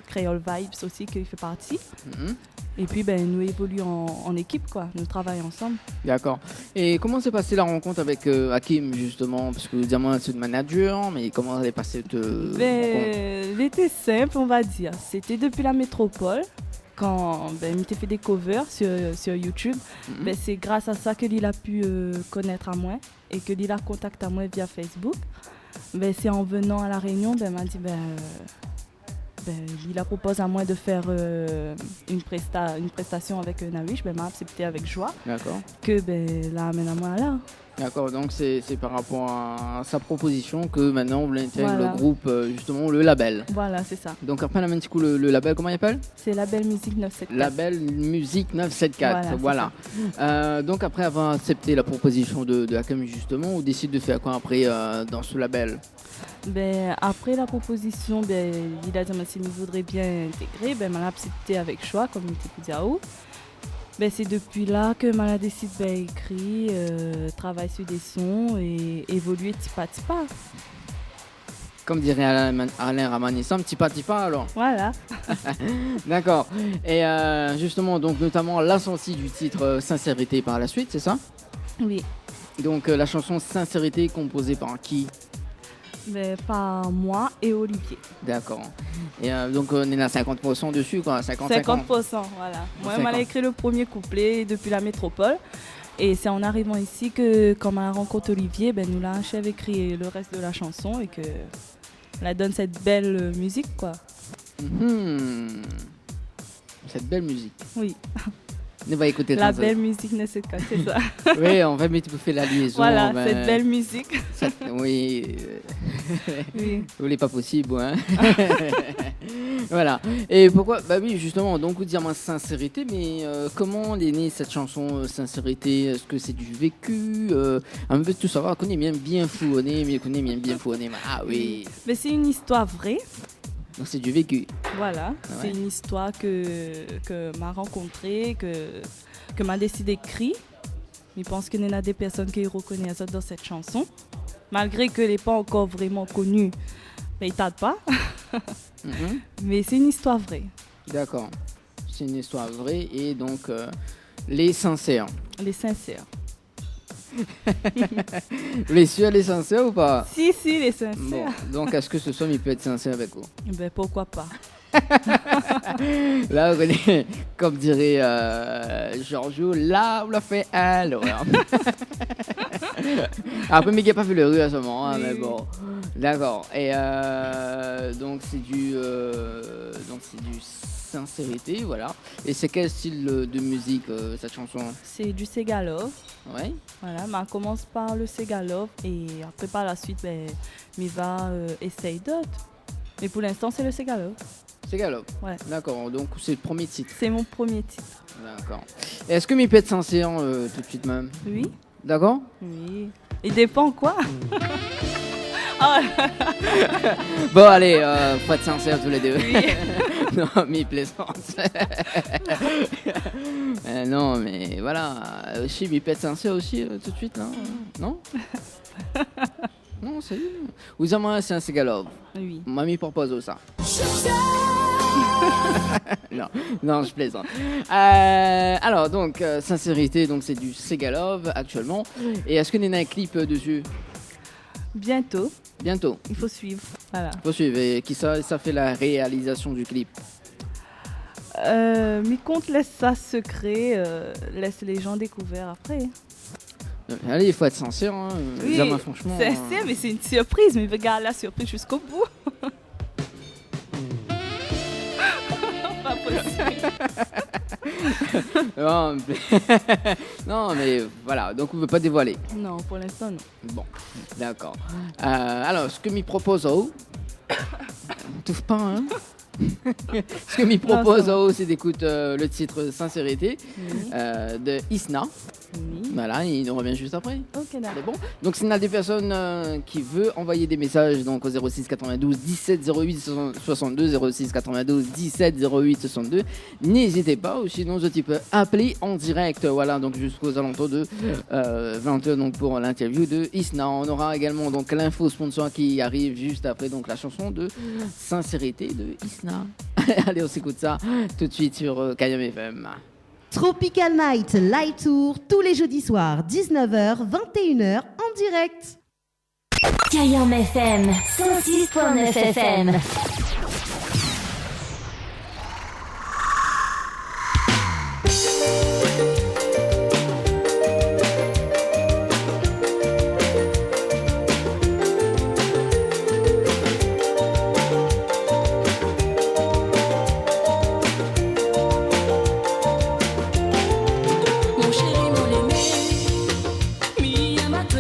H: Creole Vibes aussi qui fait partie.
C: Mhm.
H: Et puis, ben, nous évoluons en équipe, quoi. Nous travaillons ensemble.
C: D'accord. Et comment s'est passée la rencontre avec Hakim justement? Parce que évidemment c'est le manager, mais comment elle est passée cette rencontre?
H: Ben, c'était simple, on va dire. C'était depuis la métropole. Quand ben, il t'a fait des covers sur YouTube,
C: Mhm.
H: ben, c'est grâce à ça que il a pu connaître à moi et que il a contacté à moi via Facebook. Ben, c'est en venant à la Réunion, ben, il m'a dit il a proposé à moi de faire une prestation avec Nawish, ben m'a accepté avec joie.
C: D'accord.
H: Que ben là amène à moi là.
C: D'accord, donc c'est par rapport à sa proposition que maintenant vous l'intègre
H: Voilà.
C: le groupe, justement le label.
H: Voilà, c'est ça.
C: Donc après un petit coup le label, comment il appelle?
H: C'est Label Musique 974.
C: Label Musique 974,
H: Voilà,
C: voilà. Donc après avoir accepté la proposition de Hakim justement, on décide de faire quoi après dans ce label?
H: Ben, après la proposition, ben, il a dit s'il voudrait bien intégrer, ben, m'a accepté avec choix, comme il était dit. Ben, c'est depuis là que m'a décidé d'écrire, travailler sur des sons et évoluer petit pas.
C: Comme dirait Alain Ramanisson, petit pas alors.
H: Voilà.
C: D'accord. Et justement, donc notamment la sortie du titre Sincérité par la suite, c'est ça?
H: Oui.
C: Donc la chanson Sincérité composée par qui?
H: Ben, par moi et Olivier.
C: D'accord. Et donc on est à 50% dessus, quoi. 50-50.
H: 50%, voilà. Moi,
C: 50.
H: j'ai écrit le premier couplet depuis la métropole. Et c'est en arrivant ici que, quand on a rencontré Olivier, ben, nous l'a chef écrit le reste de la chanson et que la donne cette belle musique, quoi.
C: Mhm. Cette belle musique.
H: Oui.
C: On va écouter
H: La
C: ça.
H: belle musique, c'est ça.
C: Oui, on va faire la liaison.
H: Voilà,
C: ben,
H: cette belle musique.
C: Oui.
H: Oui.
C: Vous voulez pas possible, hein. Voilà. Et pourquoi? Bah oui, justement, donc vous dire ma sincérité, mais comment est née cette chanson Sincérité? Est-ce que c'est du vécu? Un peu tout savoir, qu'on est bien fouonné, mais qu'on est bien fouonné. Ah oui.
H: Mais c'est une histoire vraie.
C: Donc c'est du vécu.
H: Voilà,
C: Ah ouais.
H: c'est une histoire que m'a rencontrée, que m'a décidé d'écrire. Je pense qu'il y en a des personnes qui reconnaissent ça dans cette chanson. Malgré qu'elle n'est pas encore vraiment connue, mais ils ne tardent pas.
C: Mhm.
H: Mais c'est une histoire vraie.
C: D'accord. C'est une histoire vraie et donc les sincères.
H: Elle est sincère.
C: Les sûrs, les sincères ou pas?
H: Si, elle est sincère.
C: Bon, donc est-ce que ce soir il peut être sincère avec vous?
H: Ben, pourquoi pas.
C: Là, vous connaissez, comme dirait Giorgio, là, on l'a fait alors. Après, mais il n'a pas vu le rue à ce moment, hein,
H: Oui,
C: mais
H: oui.
C: bon. D'accord. Et donc, c'est du sincérité, voilà. Et c'est quel style de musique, cette chanson?
H: C'est du Segalov.
C: Ouais.
H: Voilà, mais on commence par le Segalov et après par la suite, ben, il va essayer d'autres. Mais pour l'instant, c'est le Segalov.
C: C'est galop.
H: Ouais.
C: D'accord, donc c'est le premier titre.
H: C'est mon premier titre.
C: D'accord. Est-ce que m'y peut être sincère tout de suite même?
H: Oui.
C: D'accord?
H: Oui. Il dépend quoi? Ah,
C: Bon, allez, faut être sincère tous les deux.
H: oui.
C: Non, mais il plaisante. Non, mais voilà. Aussi, il peut être sincère aussi tout de suite, là. Non? Non, c'est vous avez c'est un Segalov.
H: Oui.
C: Mamie propose ça. non, je plaisante. Alors, donc, sincérité, donc c'est du Segalov actuellement. Et est-ce que y a un clip dessus?
H: Bientôt,
C: Bientôt.
H: il faut suivre. Voilà.
C: Faut suivre. Et qui ça fait la réalisation du clip?
H: Mi compte laisse ça secret, laisse les gens découvrir après.
C: Allez, il faut être sincère. Hein.
H: Oui,
C: Jamais, franchement.
H: c'est mais c'est une surprise, mais il veut garder la surprise jusqu'au bout. Pas possible.
C: Non, non, mais voilà. Donc, on ne veut pas dévoiler.
H: Non, pour l'instant, non.
C: Bon, d'accord. Alors, ce que m'y propose Ao, touche pas, hein? Ce que m'y propose Ao, c'est d'écouter le titre Sincérité
H: Oui.
C: de Isna.
H: Oui.
C: Voilà, il nous revient juste après.
H: Ok,
C: C'est
H: d'accord.
C: bon. Donc, s'il y a des personnes qui veulent envoyer des messages donc, au 06 92 17 08 62, 06 92 17 08 62, n'hésitez pas. Ou sinon, tu peux appeler en direct. Voilà, donc jusqu'aux alentours de 20h donc, pour l'interview de Isna. On aura également donc l'info sponsor qui arrive juste après donc, la chanson de Sincérité de Isna. Allez, on s'écoute ça tout de suite sur Kayam FM.
D: Tropical Night Live Tour tous les jeudis soirs 19h 21h en direct.
E: Kayam FM 106.9 FM.
G: Mon chéri, mon aimé, mi amato.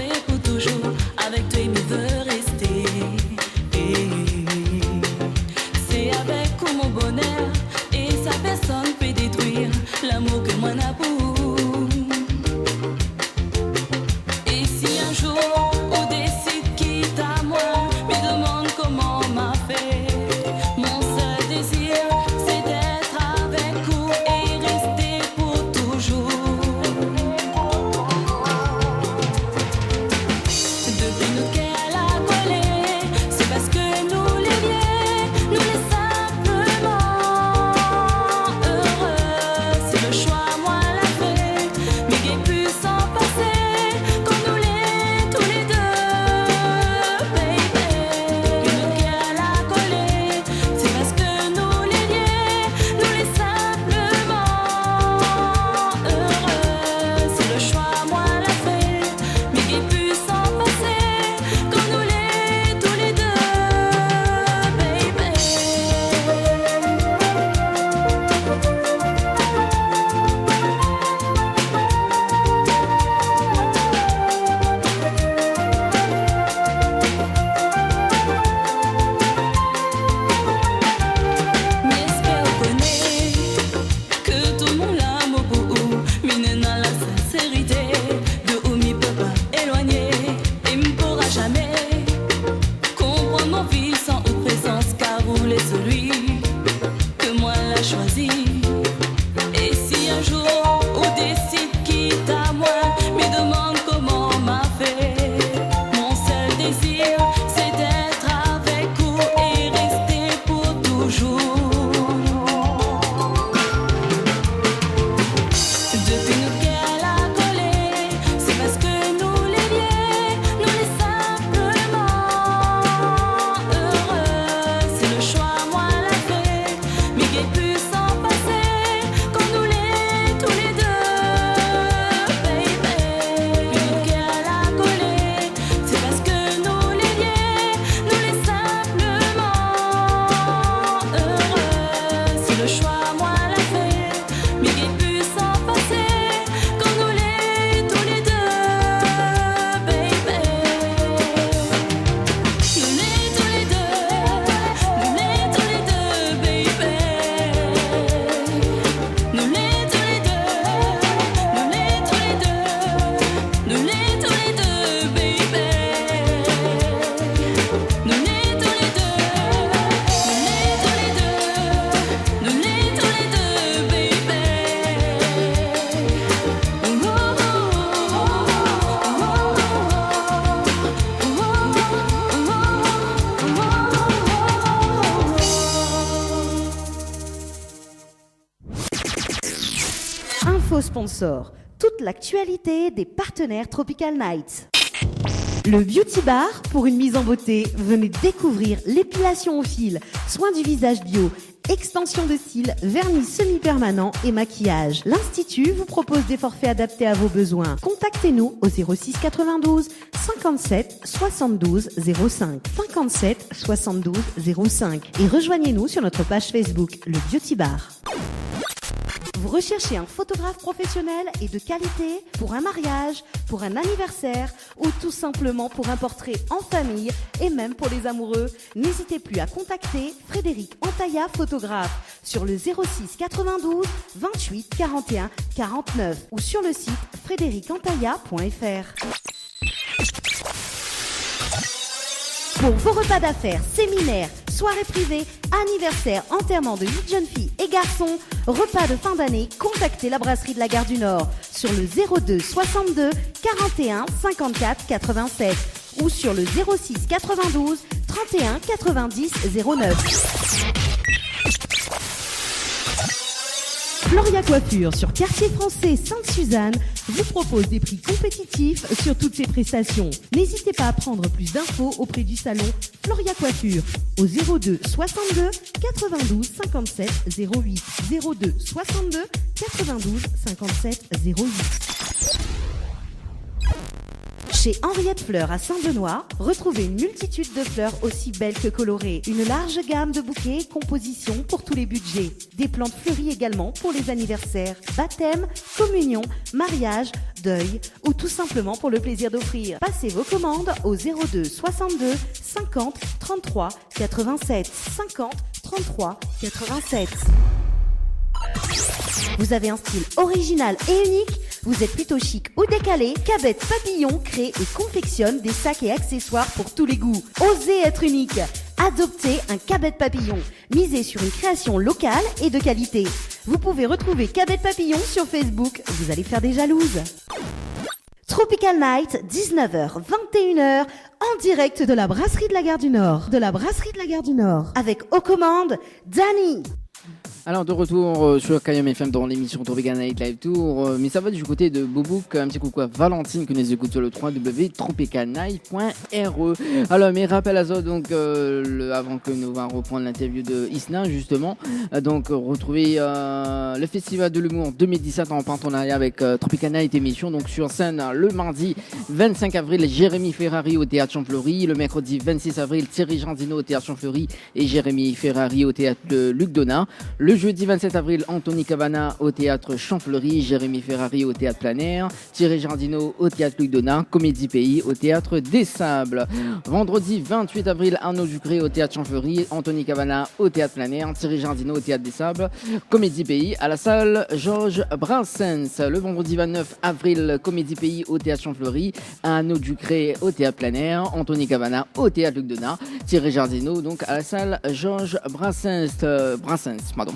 D: infos sponsors, toute l'actualité des partenaires Tropical Night. Le Beauty Bar, pour une mise en beauté, venez découvrir l'épilation au fil, soins du visage bio, extension de cils, vernis semi-permanent et maquillage. L'Institut vous propose des forfaits adaptés à vos besoins. Contactez-nous au 06 92 57 72 05 57 72 05 et rejoignez-nous sur notre page Facebook, le Beauty Bar. Vous recherchez un photographe professionnel et de qualité pour un mariage, pour un anniversaire ou tout simplement pour un portrait en famille et même pour les amoureux? N'hésitez plus à contacter Frédéric Antaïa, photographe, sur le 06 92 28 41 49 ou sur le site frédéricantaïa.fr. Pour vos repas d'affaires, séminaires, soirées privées, anniversaires, enterrements de 8 jeunes filles et garçons, repas de fin d'année, contactez la brasserie de la Gare du Nord sur le 02 62 41 54 87 ou sur le 06 92 31 90 09. Floria Coiffure sur Quartier Français Sainte-Suzanne vous propose des prix compétitifs sur toutes ses prestations. N'hésitez pas à prendre plus d'infos auprès du salon Floria Coiffure au 02 62 92 57 08 02 62 92 57 08. Chez Henriette Fleurs à Saint-Benoît, retrouvez une multitude de fleurs aussi belles que colorées. Une large gamme de bouquets et compositions pour tous les budgets. Des plantes fleuries également pour les anniversaires, baptêmes, communions, mariages, deuil ou tout simplement pour le plaisir d'offrir. Passez vos commandes au 02 62 50 33 87 50 33 87. Vous avez un style original et unique? Vous êtes plutôt chic ou décalé? Cabette Papillon crée et confectionne des sacs et accessoires pour tous les goûts. Osez être unique. Adoptez un Cabette Papillon. Misez sur une création locale et de qualité. Vous pouvez retrouver Cabette Papillon sur Facebook. Vous allez faire des jalouses. Tropical Night, 19h, 21h, en direct de la brasserie de la Gare du Nord. De la brasserie de la Gare du Nord. Avec aux commandes, Danny.
C: Alors de retour sur KM FM dans l'émission Tropical Night Live Tour, mais ça va du côté de Boubouk, un petit coucou à Valentine qui nous écoute sur le www.tropicalnight.re. Alors mes rappels à ça, donc avant que nous va reprendre l'interview de Isna justement, donc retrouver le festival de l'humour 2017 en partenariat avec Tropical Night émission, donc sur scène le mardi 25 avril Jérémy Ferrari au théâtre Champfleury, le mercredi 26 avril Thierry Jandino au théâtre Champfleury et Jérémy Ferrari au théâtre Luc Donat. Le jeudi 27 avril, Anthony Cavana au théâtre Champfleury, Jérémy Ferrari au théâtre Plein Air, Thierry Jardino au théâtre Luc Donat, Comédie Pays au théâtre des Sables. Vendredi 28 avril, Arnaud Ducré au théâtre Champfleury, Anthony Cavana au théâtre Plein Air, Thierry Jardino au théâtre des Sables, Comédie Pays à la salle Georges Brassens. Le vendredi 29 avril, Comédie Pays au théâtre Champfleury, Arnaud Ducré au théâtre Plein Air, Anthony Cavana au théâtre Luc Donat, Thierry Jardino donc à la salle Georges Brassens, pardon.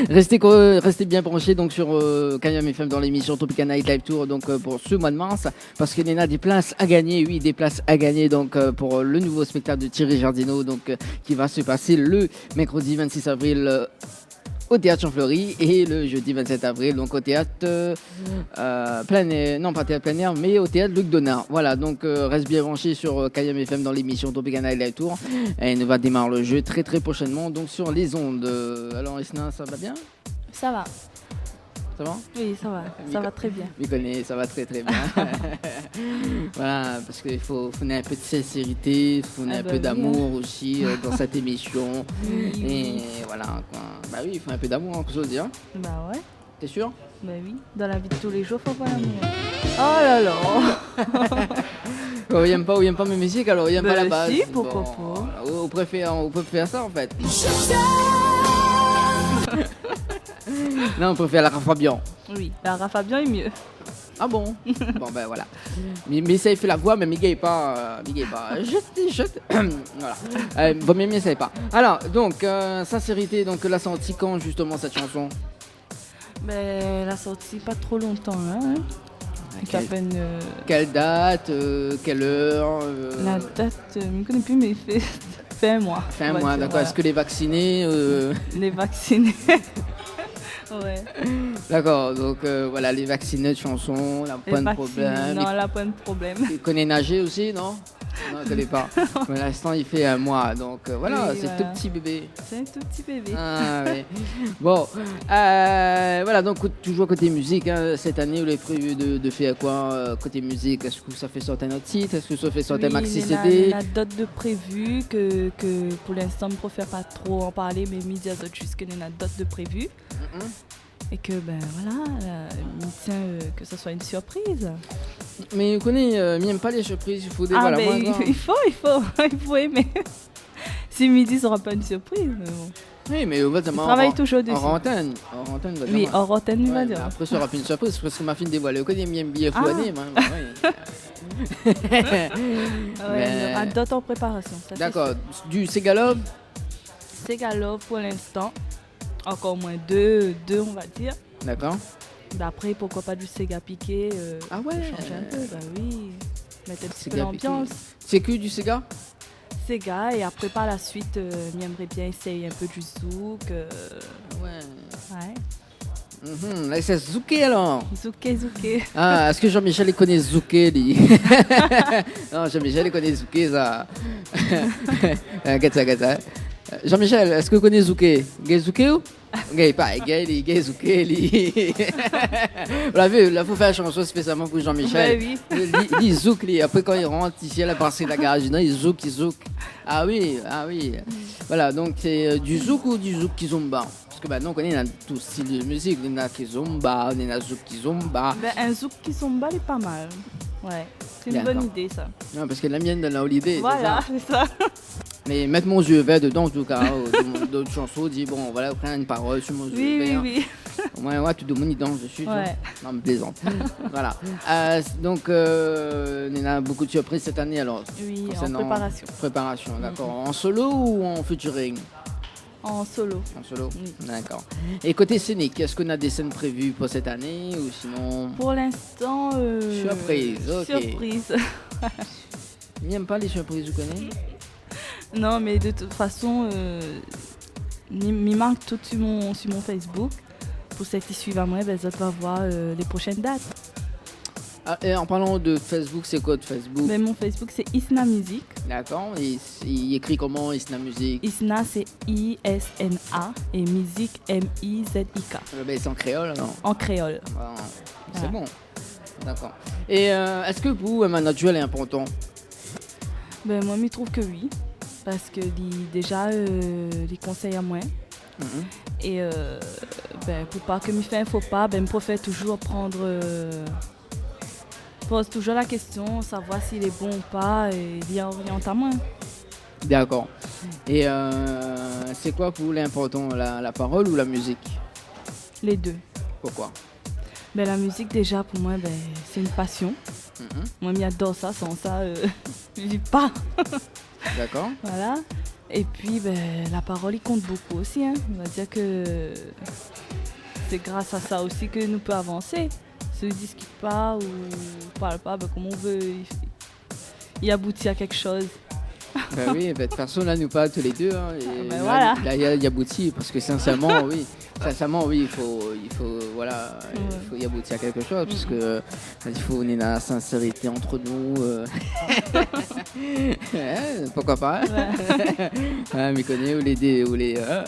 C: Restez bien branchés donc sur KM FM dans l'émission Tropical Night Live Tour donc pour ce mois de mars parce qu'il y en a des places à gagner, oui des places à gagner donc pour le nouveau spectacle de Thierry Jardino donc qui va se passer le mercredi 26 avril au théâtre Champfleury et le jeudi 27 avril donc au théâtre Plein Air, non pas théâtre Plein Air mais au théâtre Luc Donat. Voilà donc reste bien branché sur KM FM dans l'émission Tropical Night Live Tour et nous va démarrer le jeu très très prochainement donc sur les ondes. Alors Isna, ça va bien?
H: Ça va.
C: Ça va?
H: Oui, ça va. Ça va très bien.
C: Ça va très très bien. Voilà, parce qu'il faut un peu de sincérité, il faut un peu d'amour aussi dans cette émission. Et voilà, quoi. Bah oui, il faut un peu d'amour, quelque chose dire.
H: Bah ouais.
C: T'es sûr?
H: Bah oui, dans la vie de tous les jours, faut pas l'amour. Oh là là.
C: On n'aime pas mes musiques, alors il n'aime pas la base.
H: Si, pourquoi pas.
C: On préfère ça en fait. Non, on préfère la Fabian.
H: Oui, la Fabian est mieux.
C: Ah bon? Bon ben voilà. Mais ça il fait la voix, mais Miguel est pas. Je voilà. Bon mais ça pas. Alors donc sincérité, donc la sortie quand justement cette chanson?
H: Ben la sortie pas trop longtemps hein.
C: Quelle date, quelle heure?
H: La date, je ne connais plus mais fin mois.
C: Fin mois, d'accord. Voilà. Est-ce que les vaccinés
H: Les vaccinés. Ouais.
C: D'accord, donc voilà, les vaccinés de chansons, la
H: Les
C: point de
H: vaccins,
C: problème.
H: non, la point de problème.
C: Il connaît nager aussi, non? Non, il ne connaît pas. Pour l'instant, il fait 1 mois, donc voilà,
H: Oui,
C: c'est
H: voilà.
C: tout petit bébé.
H: C'est un tout petit bébé.
C: Ah, oui. Bon, voilà, donc toujours côté musique, hein, cette année, vous avez prévu de faire quoi côté musique? Est-ce que ça fait sortir notre titre? Est-ce que ça fait sortir maxi
H: il y a
C: CD?
H: la date de prévu que pour l'instant, je ne préfère pas trop en parler, mais midi à juste que la date de prévu. Et que, ben voilà, il tient que ce soit une surprise.
C: Mais vous connaissez, n'aime pas les surprises, il faut des
H: Ah,
C: voilà,
H: ben,
C: moi,
H: il faut aimer. Si midi ne sera pas une surprise, mais bon.
C: oui, mais vous
H: Je travaille toujours dessus.
C: En antenne,
H: Oui, hors antenne, il va
C: ouais,
H: dire.
C: après, ça aura plus une surprise parce que ma fille dévoilée. Vous connaissez, m'aime bien
H: Ah.
C: fouaner, moi.
H: Ouais, il y aura d'autres en préparation. ça, c'est
C: D'accord,
H: sûr.
C: du Segalov.
H: C'est galop pour l'instant. Encore moins deux, on va dire.
C: D'accord.
H: D'après, pourquoi pas du Sega piqué
C: Ah ouais.
H: changer un peu, bah oui. Mettre un petit peu
C: Sega
H: l'ambiance.
C: C'est que du Sega?
H: Sega, et après par la suite, j'aimerais bien essayer un peu du zouk.
C: Ouais.
H: Ouais.
C: Là, c'est Zouké alors.
H: Zouké.
C: Ah, est-ce que Jean-Michel il connaît Zouké, lui? Non, Jean-Michel il connaît Zouké, ça. Regarde ça. Jean-Michel, est-ce que vous connaissez Zouké? Gay Zouké ou? Gay, pas gay Zouké, lui. Vous l'avez vu, là, il faut faire la chanson spécialement pour Jean-Michel.
H: Ouais, oui.
C: Il zouk, lui. Après, quand il rentre ici à la brasserie de la garage, il zouk. Ah oui. Voilà, donc c'est du zouk ou du zouk kizomba? Parce que maintenant, on connaît tout style de musique. On a kizomba, on a zouk kizomba.
H: Ben, un zouk qui s'emballe est pas mal. Ouais, c'est une bonne
C: D'accord.
H: idée ça.
C: Non, parce que la mienne dans la holiday.
H: Voilà, c'est ça.
C: Mais mettre mon yeux vert dedans, en tout cas, d'autres chansons, dit bon, voilà, prendre une parole sur mon yeux vert.
H: Oui.
C: Au moins, ouais, tout le monde y danse dessus. tu vois.
H: Ouais.
C: Non, mais plaisante. Voilà. Donc, il y en a beaucoup de surprises cette année, alors.
H: Oui, en
C: concernant-
H: préparation.
C: Préparation, d'accord. En solo ou en featuring?
H: En solo.
C: En solo.
H: Oui.
C: D'accord. Et côté scénique, est-ce qu'on a des scènes prévues pour cette année ou sinon?
H: Pour l'instant,
C: Surprise, ok.
H: Surprise.
C: Il n'aime pas les surprises, vous connaissez?
H: Non, mais de toute façon, m'y marque tout sur mon Facebook. Pour ceux qui suivent à moi, ben, ça va voir les prochaines dates.
C: Ah, et en parlant de Facebook, c'est quoi de Facebook?
H: Mais mon Facebook, c'est Isna Music.
C: D'accord. Et il écrit comment, Isna Music?
H: Isna, c'est I-S-N-A et Music, M-I-Z-I-K.
C: Ben, c'est en créole, non?
H: En créole.
C: Ah, c'est
H: Voilà.
C: bon. D'accord. Et est-ce que pour vous, un manager est important?
H: Ben, moi, je trouve que oui. Parce que déjà, les conseils à moi.
C: Mhm.
H: Et ben, pour pas que je fasse un faux pas, ben, je préfère toujours pose toujours la question, savoir s'il est bon ou pas, et il y oriente à moi.
C: D'accord. Et c'est quoi pour vous l'important, la parole ou la musique?
H: Les deux.
C: Pourquoi?
H: Ben, la musique, déjà, pour moi, ben, c'est une passion.
C: Mhm.
H: Moi, j'adore ça. Sans ça, je ne vis pas.
C: D'accord.
H: Voilà. Et puis, ben, la parole, il compte beaucoup aussi. Hein. On va dire que c'est grâce à ça aussi que nous pouvons avancer. Ceux qui discutent pas ou ne parlent pas, ben, comme on veut, il aboutit à quelque chose.
C: Ben oui, ben, de toute façon, là, nous parlons tous les deux. Hein, et
H: Ben
C: là,
H: voilà.
C: Là, il y aboutit, parce que sincèrement, oui. Sincèrement, oui, il faut voilà, il faut y aboutir à quelque chose, parce que il faut on est dans la sincérité entre nous. Pourquoi pas?
H: Ouais.
C: Ah, m'y connais, ou les
H: Ouais.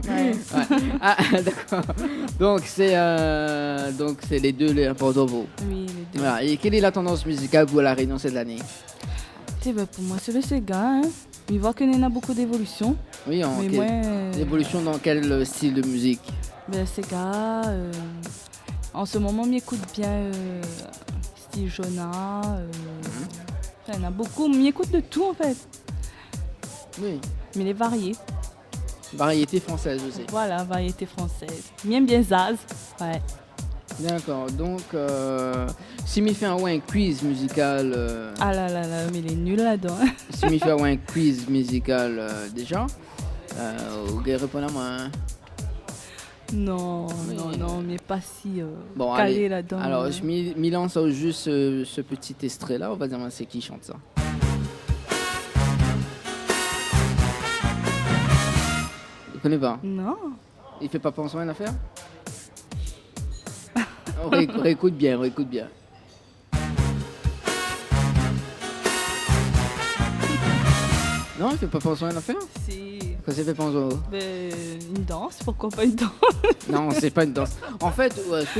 C: Ouais. Ah, d'accord. Donc c'est les deux les importants pour vous.
H: Oui, les deux.
C: Voilà. Et quelle est la tendance musicale pour la Réunion cette année?
H: Tu sais, ben, pour moi, c'est le Sega. Hein. Il voit qu'il y en a beaucoup d'évolution.
C: Oui, en
H: Mais
C: quelle
H: moi,
C: évolution dans quel style de musique?
H: ben, Sega, en ce moment, m'écoute bien Steve Jonah. Il y en a beaucoup. M'écoute de tout, en fait.
C: Oui.
H: Mais les variés.
C: Variété française aussi.
H: Voilà, variété française. J'aime bien Zaz. Ouais.
C: D'accord. Donc, si m'y fait un quiz musical,
H: Ah là là là, mais il est nul là-dedans. Hein.
C: si m'y fait un quiz musical déjà, vous allez répondre à moi. Hein?
H: Non,
C: Oui.
H: non, mais pas si
C: Bon,
H: calé
C: allez.
H: là-dedans.
C: Alors, je m'y lance juste ce petit extrait-là. On va dire c'est qui chante ça. Vous connaissez pas?
H: Non.
C: Il fait pas penser à rien à faire. Réécoute bien, réécoute bien. Non, il fait pas penser à rien à faire.
H: Si.
C: Quand ça fait penser au...
H: Une danse, pourquoi pas une danse?
C: Non, c'est pas une danse. En fait, est-ce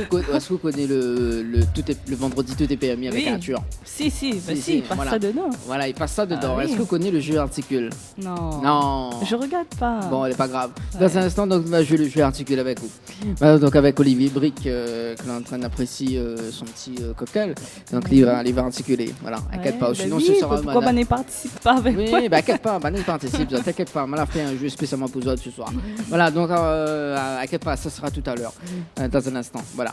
C: que vous connaissez le vendredi tout est permis avec
H: Oui.
C: Arthur?
H: Si, il passe
C: voilà.
H: ça dedans.
C: Voilà, il passe ça dedans.
H: Ah,
C: Est-ce
H: oui.
C: que vous connaissez le jeu articule?
H: Non.
C: Non.
H: Je regarde pas.
C: Bon, elle est pas grave. Dans un instant, donc, on va jouer le jeu articule avec vous. Donc, avec Olivier Brick, que l'on est en train d'apprécier son petit cocktail. Donc, il va articuler. Voilà, inquiète pas. Sinon,
H: oui,
C: ce sera
H: pourquoi on ne participe pas avec moi?
C: Oui, bah, inquiète pas, bah, ne participe, t'inquiète pas. On a fait un jeu spécialement pour toi ce soir. Voilà, donc, inquiète pas, ça sera tout à l'heure, dans un instant. Voilà.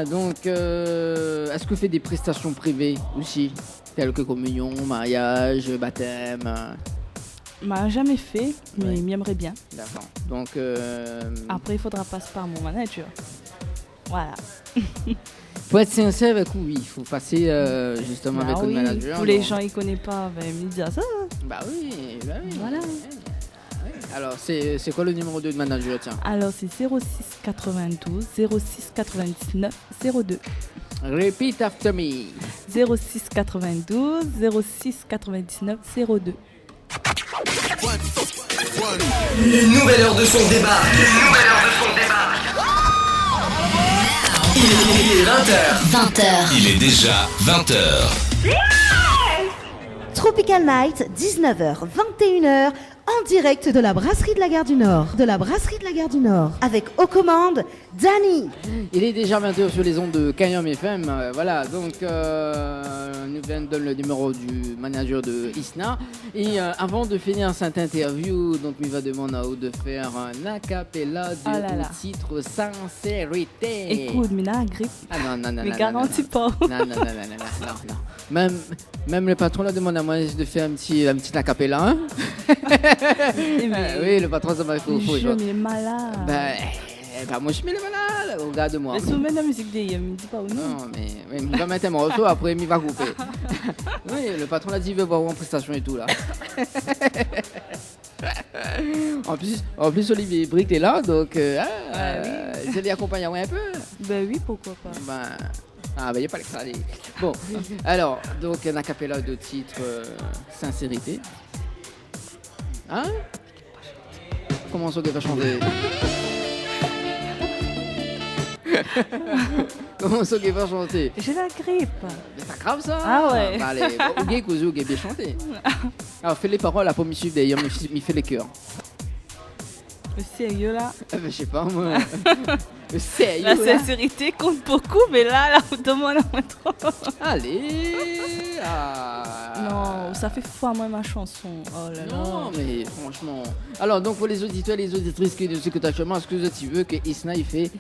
C: Donc, est-ce que vous faites des prestations privées aussi, telles que communion, mariage, baptême?
H: M'a jamais fait, mais
C: Ouais.
H: il m'aimerait bien.
C: D'accord. Donc,
H: Après, il faudra passer par mon manager. Voilà.
C: pour être sincère avec vous, oui, il faut passer justement
H: Bah
C: avec le
H: oui,
C: manager.
H: Pour les
C: donc-
H: gens qui ne connaissent pas, ils me disent ça.
C: Bah oui, bah oui.
H: Voilà.
C: Oui. Alors, c'est quoi le numéro 2 de manager, tiens?
H: Alors, c'est 06 92 06 99 02.
C: Repeat after me.
H: 06 92 06 99 02.
I: Une nouvelle heure de son débarque. Il est 20h.
E: 20h.
J: Il est déjà 20h.
D: Tropical Night, 19h, 21h, en direct de la brasserie de la Gare du Nord. De la brasserie de la Gare du Nord. Avec aux commandes, Danny.
C: Il est déjà 20h sur les ondes de Kayam FM. Voilà, donc nous donne le numéro du manager de Isna. Et avant de finir cette interview, donc il va demander à vous de faire un acapella du
H: Oh là là.
C: titre Sincérité.
H: Écoute, mais là, grippe.
C: Ah non, non, non,
H: Mais
C: non,
H: garantis pas.
C: non, non, non, non, non, non, non, non. Même le patron là demande à moi de faire un petit acapella. Hein? Oui, le patron ça m'a fait
H: Je m'ai malade.
C: Bah, moi je suis malade, regarde-moi.
H: Mais si on met de la musique des il me dit pas ou non.
C: Non, mais il va mettre un morceau, après il va couper. Oui, le patron l'a dit, il veut voir en prestation et tout là. En plus, Olivier Brick est là, donc je l'ai accompagné un peu.
H: Ben oui, pourquoi pas.
C: Il n'y a pas que ça. Allez. Bon, alors, donc un acapella de titre Sincérité. Hein? Comment ça, va chanter? Comment ça, va chanter?
H: J'ai la grippe.
C: C'est pas grave ça.
H: Ah ouais.
C: Bah, allez, au gay, bien chanter. Alors, fais les paroles, après, me suivre d'ailleurs, me fait les cœurs.
H: Le sérieux là.
C: Je sais pas, moi. Le sérieux.
H: La
C: là.
H: sincérité compte beaucoup, mais là, on demande à moins trop.
C: Allez.
H: Non, ça fait foi moi ma chanson. Oh là là.
C: Non, mais franchement. Alors, donc, pour les auditeurs et les auditrices qui nous écoutent actuellement, est-ce que tu veux que Isna il fait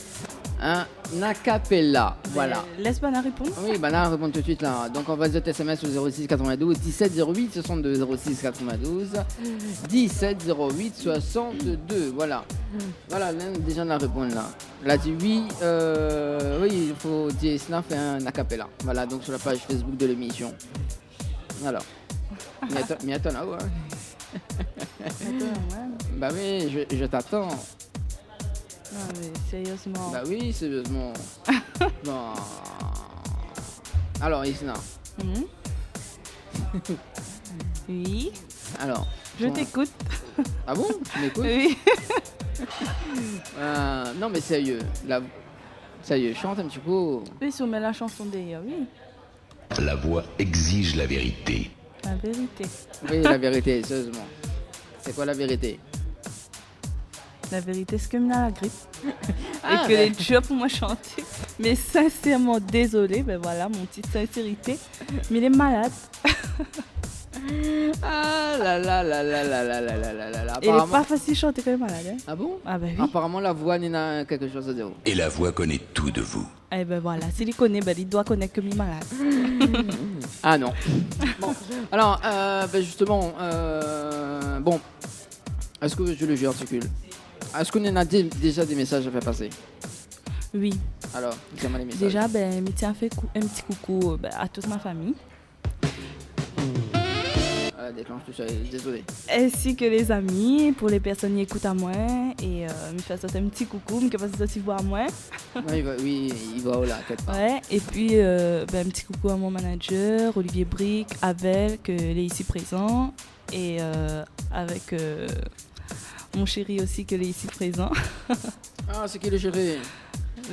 C: un acapella? Voilà.
H: Laisse-moi la réponse.
C: Oui, bah là, répond tout de suite là. Donc, on va notre SMS au 06 92 17 08 62 06 92 17 08 62. Voilà. Voilà, là, déjà, on a répondu là. Là, dit oui, oui, il faut dire Isna fait un acapella. Voilà, donc sur la page Facebook de l'émission. Alors. Mais attends là, ouais. Bah oui, je t'attends.
H: Non, mais sérieusement.
C: Bah oui, sérieusement. Bon. Alors, Isna.
H: Oui.
C: Alors.
H: Je t'écoute.
C: Ah bon? Tu m'écoutes?
H: Oui.
C: Non, mais sérieux. Là, sérieux, chante un petit peu.
H: Oui, si on met la chanson derrière, oui.
J: La voix exige la vérité.
H: La vérité.
C: Oui, la vérité, sérieusement. C'est quoi la vérité?
H: La vérité, c'est que j'ai la grippe.
C: Ah,
H: et que les jeux pour moi chanter. Mais sincèrement, désolé, ben voilà, mon titre sincérité. Mais il est malade.
C: Ah là là là là là là là là là là là.
H: Il est pas facile de chanter quand il est malade. Hein.
C: Ah bon?
H: Ah ben oui.
C: Apparemment, la voix n'a quelque chose à dire.
J: Et la voix connaît tout de vous.
H: Eh ben voilà, s'il il connaît, ben il doit connaître que il est malade.
C: Ah non. Bon, alors, ben justement, bon, est-ce que je le jeu articule? Est-ce qu'on en a déjà des messages à faire passer?
H: Oui.
C: Alors, dis-moi les messages.
H: Déjà, ben, je tiens à faire un petit coucou à toute ma famille.
C: déclenche tout ça, désolé.
H: Ainsi que les amis, pour les personnes qui écoutent à moi et me faire sortir un petit coucou, me capable de sortir voir à moi.
C: Il va au là, peut-être pas.
H: Ouais, et puis un petit coucou à mon manager, Olivier Brick, Abel, qui est ici présent, et avec mon chéri aussi, qui est ici présent.
C: Ah, c'est qui le chéri?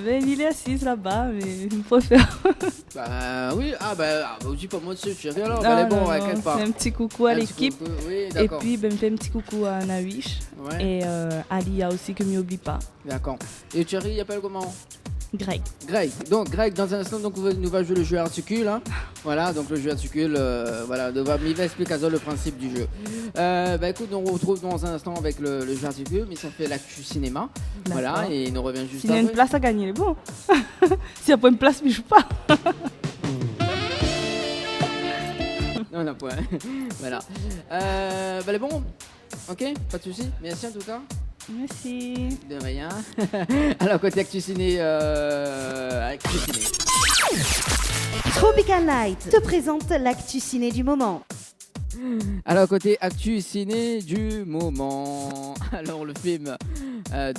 H: Ben, il est assis là-bas, mais je préfère.
C: Bah oui, dis pas moi dessus, chéri alors,
H: Non,
C: bon,
H: non,
C: inquiète pas.
H: c'est un petit coucou à l'équipe.
C: Oui,
H: et
C: d'accord.
H: puis, me fait un petit coucou à Nawish.
C: Ouais.
H: Et à Lia aussi, que je m'oublie pas.
C: D'accord. Et chéri, il appelle comment?
H: Greg.
C: Donc Greg, dans un instant, donc, nous va jouer le jeu articule. Hein. Voilà, donc le jeu articule, il va expliquer le principe du jeu. Écoute, on retrouve dans un instant avec le jeu articule, mais ça fait l'actu cinéma. Voilà, et il nous revient juste
H: S'il y a
C: après.
H: une place à gagner, il est bon. S'il n'y a pas une place, mais je joue pas.
C: Non, non, point. Voilà. Elle est bon? Ok, pas de soucis. Merci en tout cas.
H: Merci.
C: De rien. Alors, côté Actu Ciné, Actu Ciné.
D: Tropical Night te présente l'actu ciné du moment.
C: Alors, côté Actu Ciné du moment. Alors, le film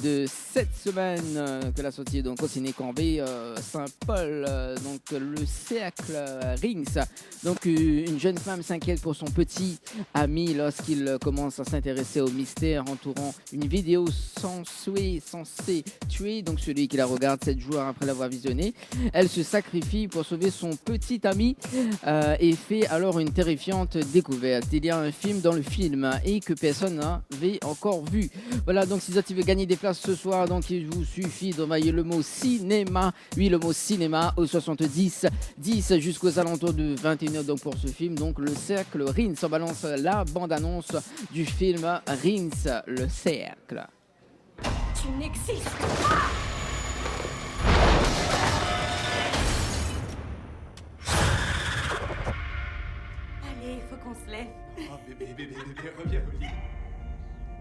C: de cette semaine que la sortie donc au ciné Cambé Saint-Paul, donc le cercle Rings. Donc une jeune femme s'inquiète pour son petit ami lorsqu'il commence à s'intéresser au mystère entourant une vidéo censée tuer donc celui qui la regarde 7 jours après l'avoir visionnée. Elle se sacrifie pour sauver son petit ami et fait alors une terrifiante découverte. Il y a un film dans le film et que personne n'avait encore vu. Voilà, donc si tu veux gagner des places ce soir, donc il vous suffit d'envoyer le mot cinéma. Oui, le mot cinéma au 70 10 jusqu'aux alentours de 21h donc pour ce film. Donc le cercle Rins, on balance la bande-annonce du film Rins, le cercle.
K: Tu n'existes pas. Allez, faut qu'on se lève.
L: Oh bébé, reviens au lit.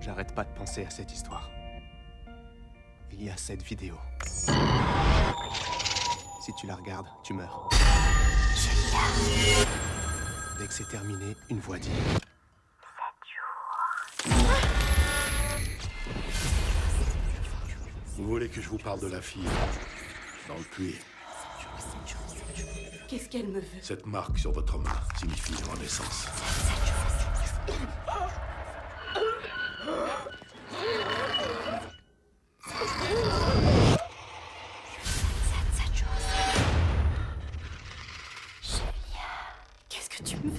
L: J'arrête pas de penser à cette histoire. Il y a cette vidéo. Si tu la regardes, tu meurs. Dès que c'est terminé, une voix dit...
M: Vous voulez que je vous parle de la fille dans le puits?
K: Qu'est-ce qu'elle me veut?
M: Cette marque sur votre main signifie renaissance.
K: Qu'est-ce que tu me veux?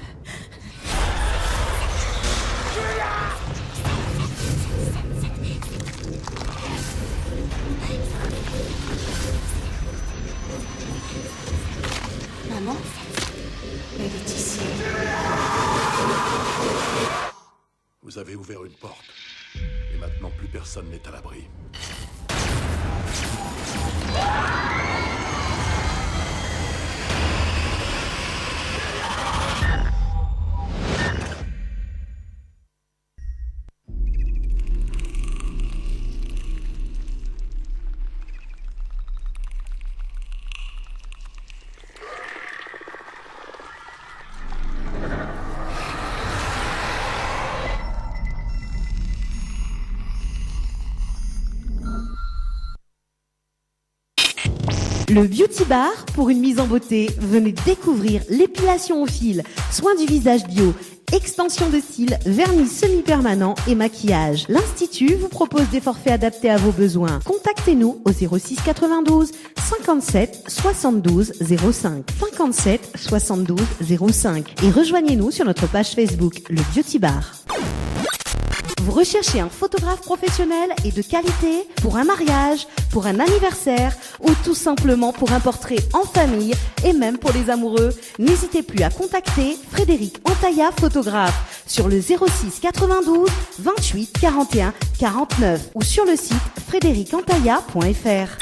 K: Maman, elle est ici.
M: Vous avez ouvert une porte. Et maintenant, plus personne n'est à l'abri.
D: Le Beauty Bar, pour une mise en beauté, venez découvrir l'épilation au fil, soins du visage bio, extension de cils, vernis semi-permanent et maquillage. L'Institut vous propose des forfaits adaptés à vos besoins. Contactez-nous au 06 92 57 72 05 57 72 05 et rejoignez-nous sur notre page Facebook, le Beauty Bar. Vous recherchez un photographe professionnel et de qualité pour un mariage, pour un anniversaire ou tout simplement pour un portrait en famille et même pour les amoureux? N'hésitez plus à contacter Frédéric Antaïa, photographe, sur le 06 92 28 41 49 ou sur le site frédéricantaïa.fr.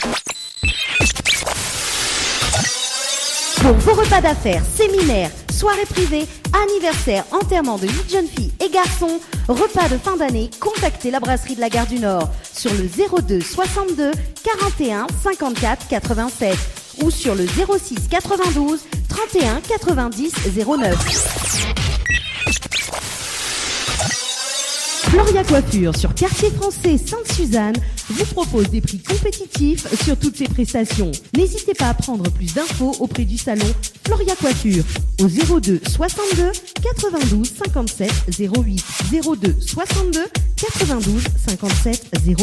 D: Pour vos repas d'affaires, séminaires, soirées privées, anniversaires, enterrements de 8 jeunes filles et garçons, repas de fin d'année, contactez la brasserie de la Gare du Nord sur le 02 62 41 54 87 ou sur le 06 92 31 90 09. Floria Coiffure sur Quartier Français Sainte-Suzanne vous propose des prix compétitifs sur toutes ses prestations. N'hésitez pas à prendre plus d'infos auprès du salon Floria Coiffure au 02 62 92 57 08 02 62 92 57 08.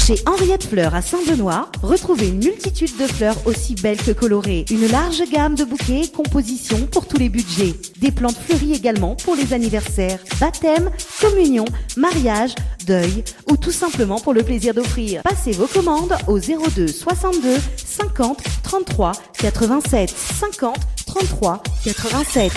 D: Chez Henriette Fleurs à Saint-Benoît, retrouvez une multitude de fleurs aussi belles que colorées. Une large gamme de bouquets et compositions pour tous les budgets. Des plantes fleuries également pour les anniversaires, baptême, communion, mariage, deuil ou tout simplement pour le plaisir d'offrir. Passez vos commandes au 02 62 50 33 87 50 33 87.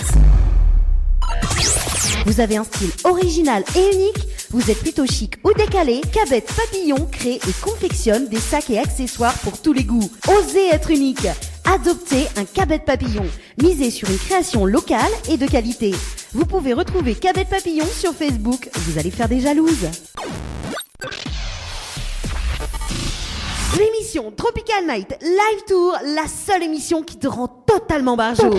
D: Vous avez un style original et unique? Vous êtes plutôt chic ou décalé? Cabette Papillon crée et confectionne des sacs et accessoires pour tous les goûts. Osez être unique. Adoptez un Cabette Papillon. Misez sur une création locale et de qualité. Vous pouvez retrouver Cabette Papillon sur Facebook. Vous allez faire des jalouses. L'émission Tropical Night Live Tour, la seule émission qui te rend totalement barjo.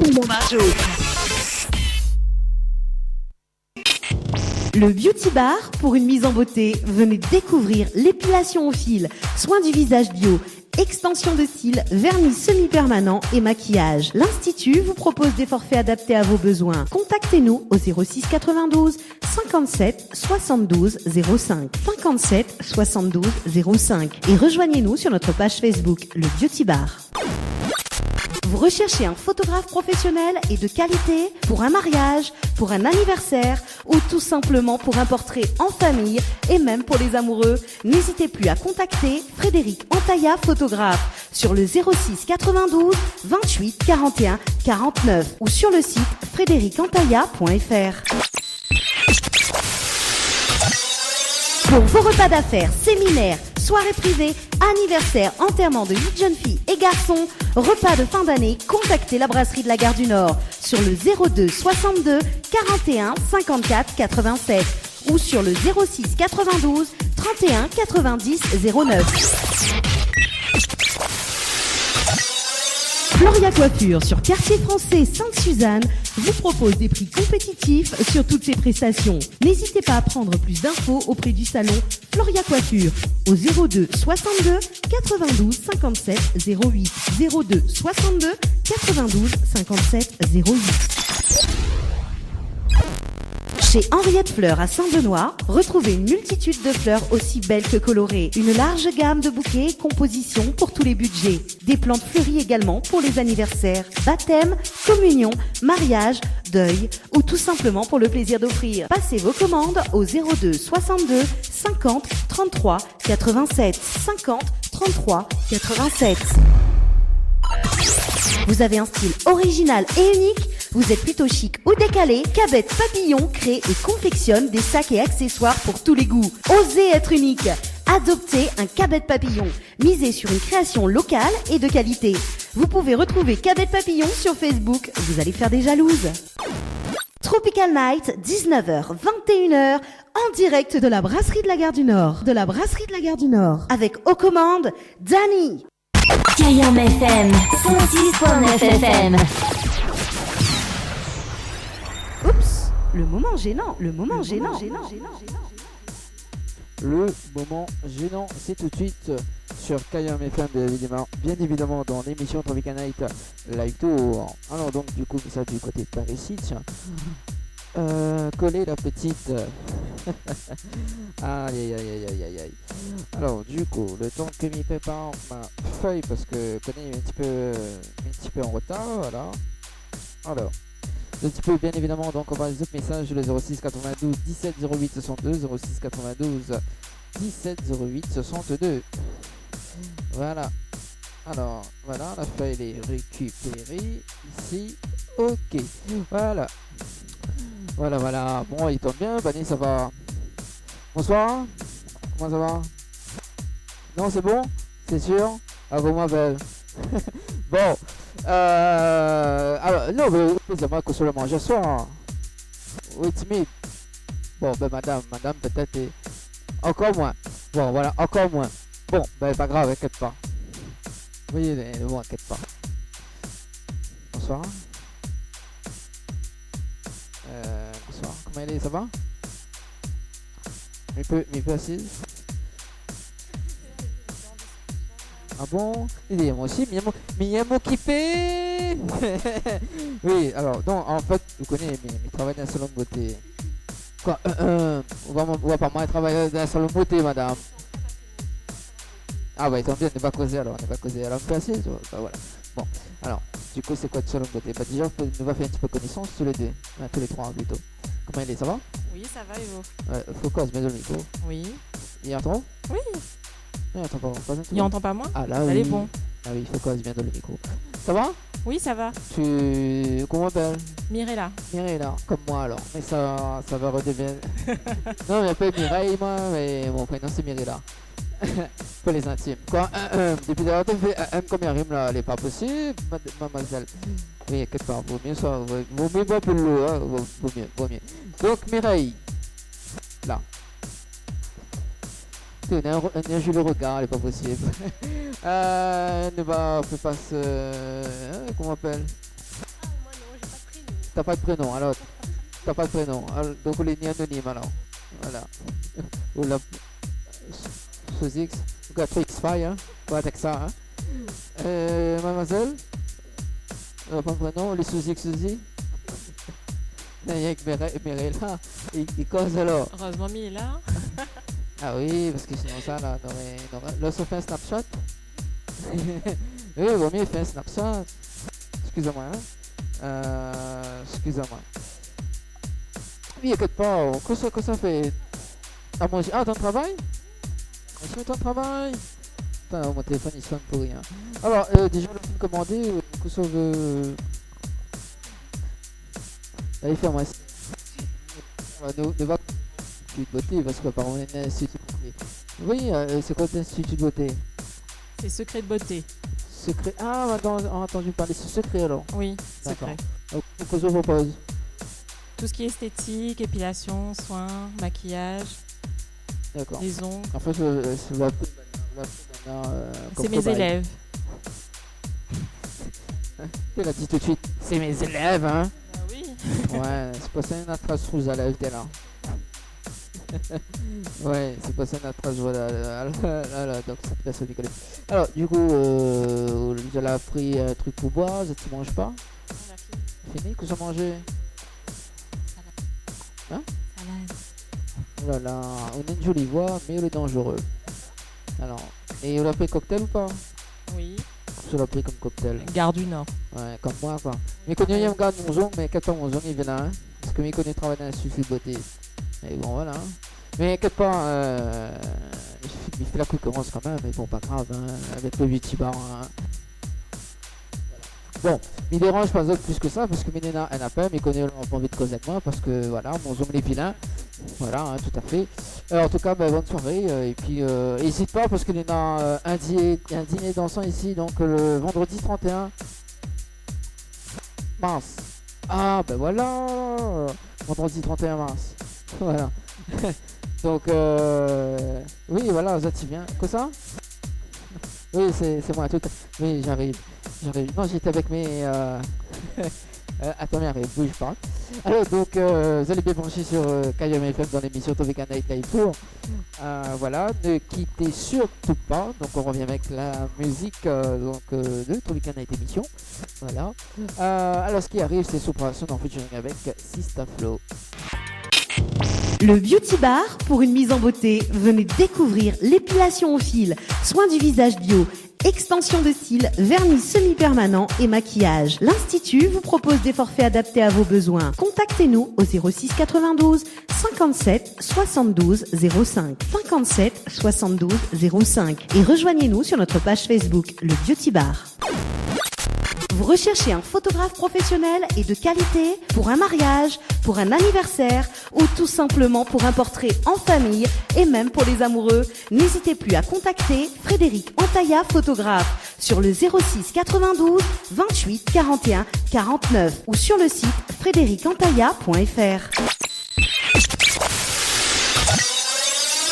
D: Le Beauty Bar pour une mise en beauté. Venez découvrir l'épilation au fil, soins du visage bio, extension de cils, vernis semi-permanent et maquillage. L'Institut vous propose des forfaits adaptés à vos besoins. Contactez-nous au 06 92 57 72 05 57 72 05 et rejoignez-nous sur notre page Facebook, le Beauty Bar. Vous recherchez un photographe professionnel et de qualité pour un mariage, pour un anniversaire ou tout simplement pour un portrait en famille et même pour les amoureux? N'hésitez plus à contacter Frédéric Antaïa, photographe, sur le 06 92 28 41 49 ou sur le site frédéricantaïa.fr. Pour vos repas d'affaires, séminaires, soirées privées, anniversaires, enterrements de 8 jeunes filles et garçons, repas de fin d'année, contactez la brasserie de la Gare du Nord sur le 02 62 41 54 87 ou sur le 06 92 31 90 09. Floria Coiffure sur Quartier Français Sainte-Suzanne vous propose des prix compétitifs sur toutes ses prestations. N'hésitez pas à prendre plus d'infos auprès du salon Floria Coiffure au 02 62 92 57 08 02 62 92 57 08. Chez Henriette Fleurs à Saint-Benoît, retrouvez une multitude de fleurs aussi belles que colorées. Une large gamme de bouquets et compositions pour tous les budgets. Des plantes fleuries également pour les anniversaires, baptême, communion, mariage, deuil ou tout simplement pour le plaisir d'offrir. Passez vos commandes au 02 62 50 33 87 50 33 87. Vous avez un style original et unique? Vous êtes plutôt chic ou décalé? Cabette Papillon crée et confectionne des sacs et accessoires pour tous les goûts. Osez être unique. Adoptez un Cabette Papillon. Misez sur une création locale et de qualité. Vous pouvez retrouver Cabette Papillon sur Facebook. Vous allez faire des jalouses. Tropical Night, 19h, 21h, en direct de la brasserie de la Gare du Nord. De la brasserie de la Gare du Nord. Avec aux commandes, Dani.
E: Kayam FM, 106.9 FM.
D: Oups, le moment gênant, le moment gênant.
C: Le moment gênant, c'est tout de suite sur Kayam FM, bien évidemment dans l'émission Tropical Night Live Tour. Alors donc du coup ça du côté de Paris Site, coller la petite. Aïe aïe aïe aïe aïe aïe. Alors du coup le temps que m'y prépare ma feuille parce que connais un petit peu en retard, voilà. Alors un petit peu bien évidemment, donc on va les autres messages, le 06 92 17 08 62 06 92 17 08 62. Voilà. Alors voilà, la feuille elle est récupérée ici. Ok. Voilà. Voilà. Bon, il tombe bien, Banni, ça va. Bonsoir. Comment ça va? Non, c'est bon? C'est sûr? Ah bon, moi, belle. Bon. Alors, non, mais c'est moi que sur le manger soir. Oui, timide. Bon, ben, madame, peut-être. Encore moins. Bon, voilà, encore moins. Bon, ben, pas grave, inquiète pas. Oui, bon, inquiète pas. Bonsoir. Bonsoir, Comment elle est, ça va? Mais peu assise. Ah bon? Il dit moi aussi, Miyamo occupé. Oui, alors, donc, en fait, vous connaissez, mais il travaille dans un salon de beauté. Quoi? On va pas moi travailler dans un salon de beauté, madame. Ah ouais, tant bien, on ne va pas causer alors, Alors, peu assise, voilà. Bon, alors, du coup, c'est quoi le salon de beauté? Bah déjà, on va faire un petit peu connaissance tous les deux, tous les trois plutôt. Comment il est, ça va?
N: Oui, ça va et vous?
C: Focus, mets le micro.
N: Oui.
C: Il entend?
N: Oui.
C: Il entend pas tout.
N: Il entend pas moi?
C: Ah là,
N: elle
C: oui.
N: est bon.
C: Ah oui, Focus, bien dans le micro. Ça va?
N: Oui, ça va.
C: Comment t'appelles?
N: Mirella.
C: Mirella, comme moi alors. Mais ça va redevenir... Non, mais appelle Mireille, moi, mais mon prénom c'est Mirella. Pour les intimes. Quoi? Depuis d'ailleurs, tu fais comme il rime là, elle est pas possible, mademoiselle. Oui, quelque part, vaut mieux ça, vaut mieux boire pour l'eau, hein, vaut mieux. Donc, Mireille, là. On a joué le regard, elle est pas possible. Ne va pas se... comment on appelle? T'as pas de prénom, alors. T'as pas de prénom, alors, donc on est ni anonyme alors. Voilà. Ou la... Sous X, ou à X-Fire, hein, ou avec ça, hein. Mademoiselle, pas de prénom, les sous X aussi. Il y a que Mireille là, il cause alors.
N: Heureusement, il est là.
C: Ah oui, parce que sinon ça, là, là, ça fait un snapshot. Oui, vaut mieux faire un snapshot. Excusez-moi, hein. Excusez-moi. Oui, inquiète pas, que ça fait? À manger. Ah, ton travail? Je fais ton travail. Putain, mon téléphone il sonne pour rien. Alors, déjà le film commandé, que ça veut... Allez, ferme-moi. Ne va de beauté parce que par un institut de beauté. Oui, c'est quoi l'institut de beauté?
N: C'est secret de beauté.
C: Secret. Ah, on a entendu parler de secret alors.
N: Oui, secret.
C: Donc, qu'est-ce que je vous propose?
N: Tout ce qui est esthétique, épilation, soins, maquillage.
C: D'accord.
N: Les ongles.
C: En fait,
N: c'est mes élèves.
C: Tu l'as dit tout de suite. C'est mes élèves, hein?
N: Bah oui.
C: Ouais, c'est pas ça une trace rouge à la t'es là. Ouais, c'est pas ça notre trace, voilà. Donc ça te laisse rigoler. Alors, du coup, je l'ai pris un truc pour boire, tu manges pas?
N: On a
C: fini. Que ça manger? Hein?
N: Salade.
C: Oh là là, on a une jolie voix, mais on est dangereux. Alors, et on l'a pris cocktail ou pas?
N: Oui.
C: Je l'ai pris comme cocktail.
N: Gare du Nord.
C: Ouais, comme moi quoi. Mais quand il regarde mon zong, mais quand mon zong il vient là, hein, parce que moi connais travailler dans un suffit de beauté. Et bon voilà. Mais inquiète pas, il fait la concurrence quand même, mais bon pas grave, hein, avec le beauty bar. Hein. Bon, il dérange pas plus que ça, parce que Ménéna elle n'a pas, mais connaît pas envie de causer avec moi, parce que voilà, mon zong est vilain. Voilà, hein, tout à fait. En tout cas, bonne soirée, et puis n'hésite pas, parce qu'il y a un dîner dansant ici, donc le vendredi 31 mars. Ah ben voilà, vendredi 31 mars. Voilà. Donc oui voilà, ça t'y vient. Quoi ça? Oui c'est moi tout. Oui j'arrive. Non j'étais avec mes attends mais arrive, bouge pas. Alors donc vous allez bien brancher sur KM FM dans l'émission Topika Night Live Tour. Voilà, ne quittez surtout pas. Donc on revient avec la musique de Topika Night émission. Voilà. Alors ce qui arrive c'est Sopration en featuring avec Sista Flow.
D: Le Beauty Bar, pour une mise en beauté, venez découvrir l'épilation au fil, soins du visage bio, extension de cils, vernis semi-permanent et maquillage. L'Institut vous propose des forfaits adaptés à vos besoins. Contactez-nous au 06 92 57 72 05 57 72 05 et rejoignez-nous sur notre page Facebook, le Beauty Bar. Vous recherchez un photographe professionnel et de qualité pour un mariage, pour un anniversaire ou tout simplement pour un portrait en famille et même pour les amoureux? N'hésitez plus à contacter Frédéric Antaya, photographe, sur le 06 92 28 41 49 ou sur le site frédéricantaya.fr.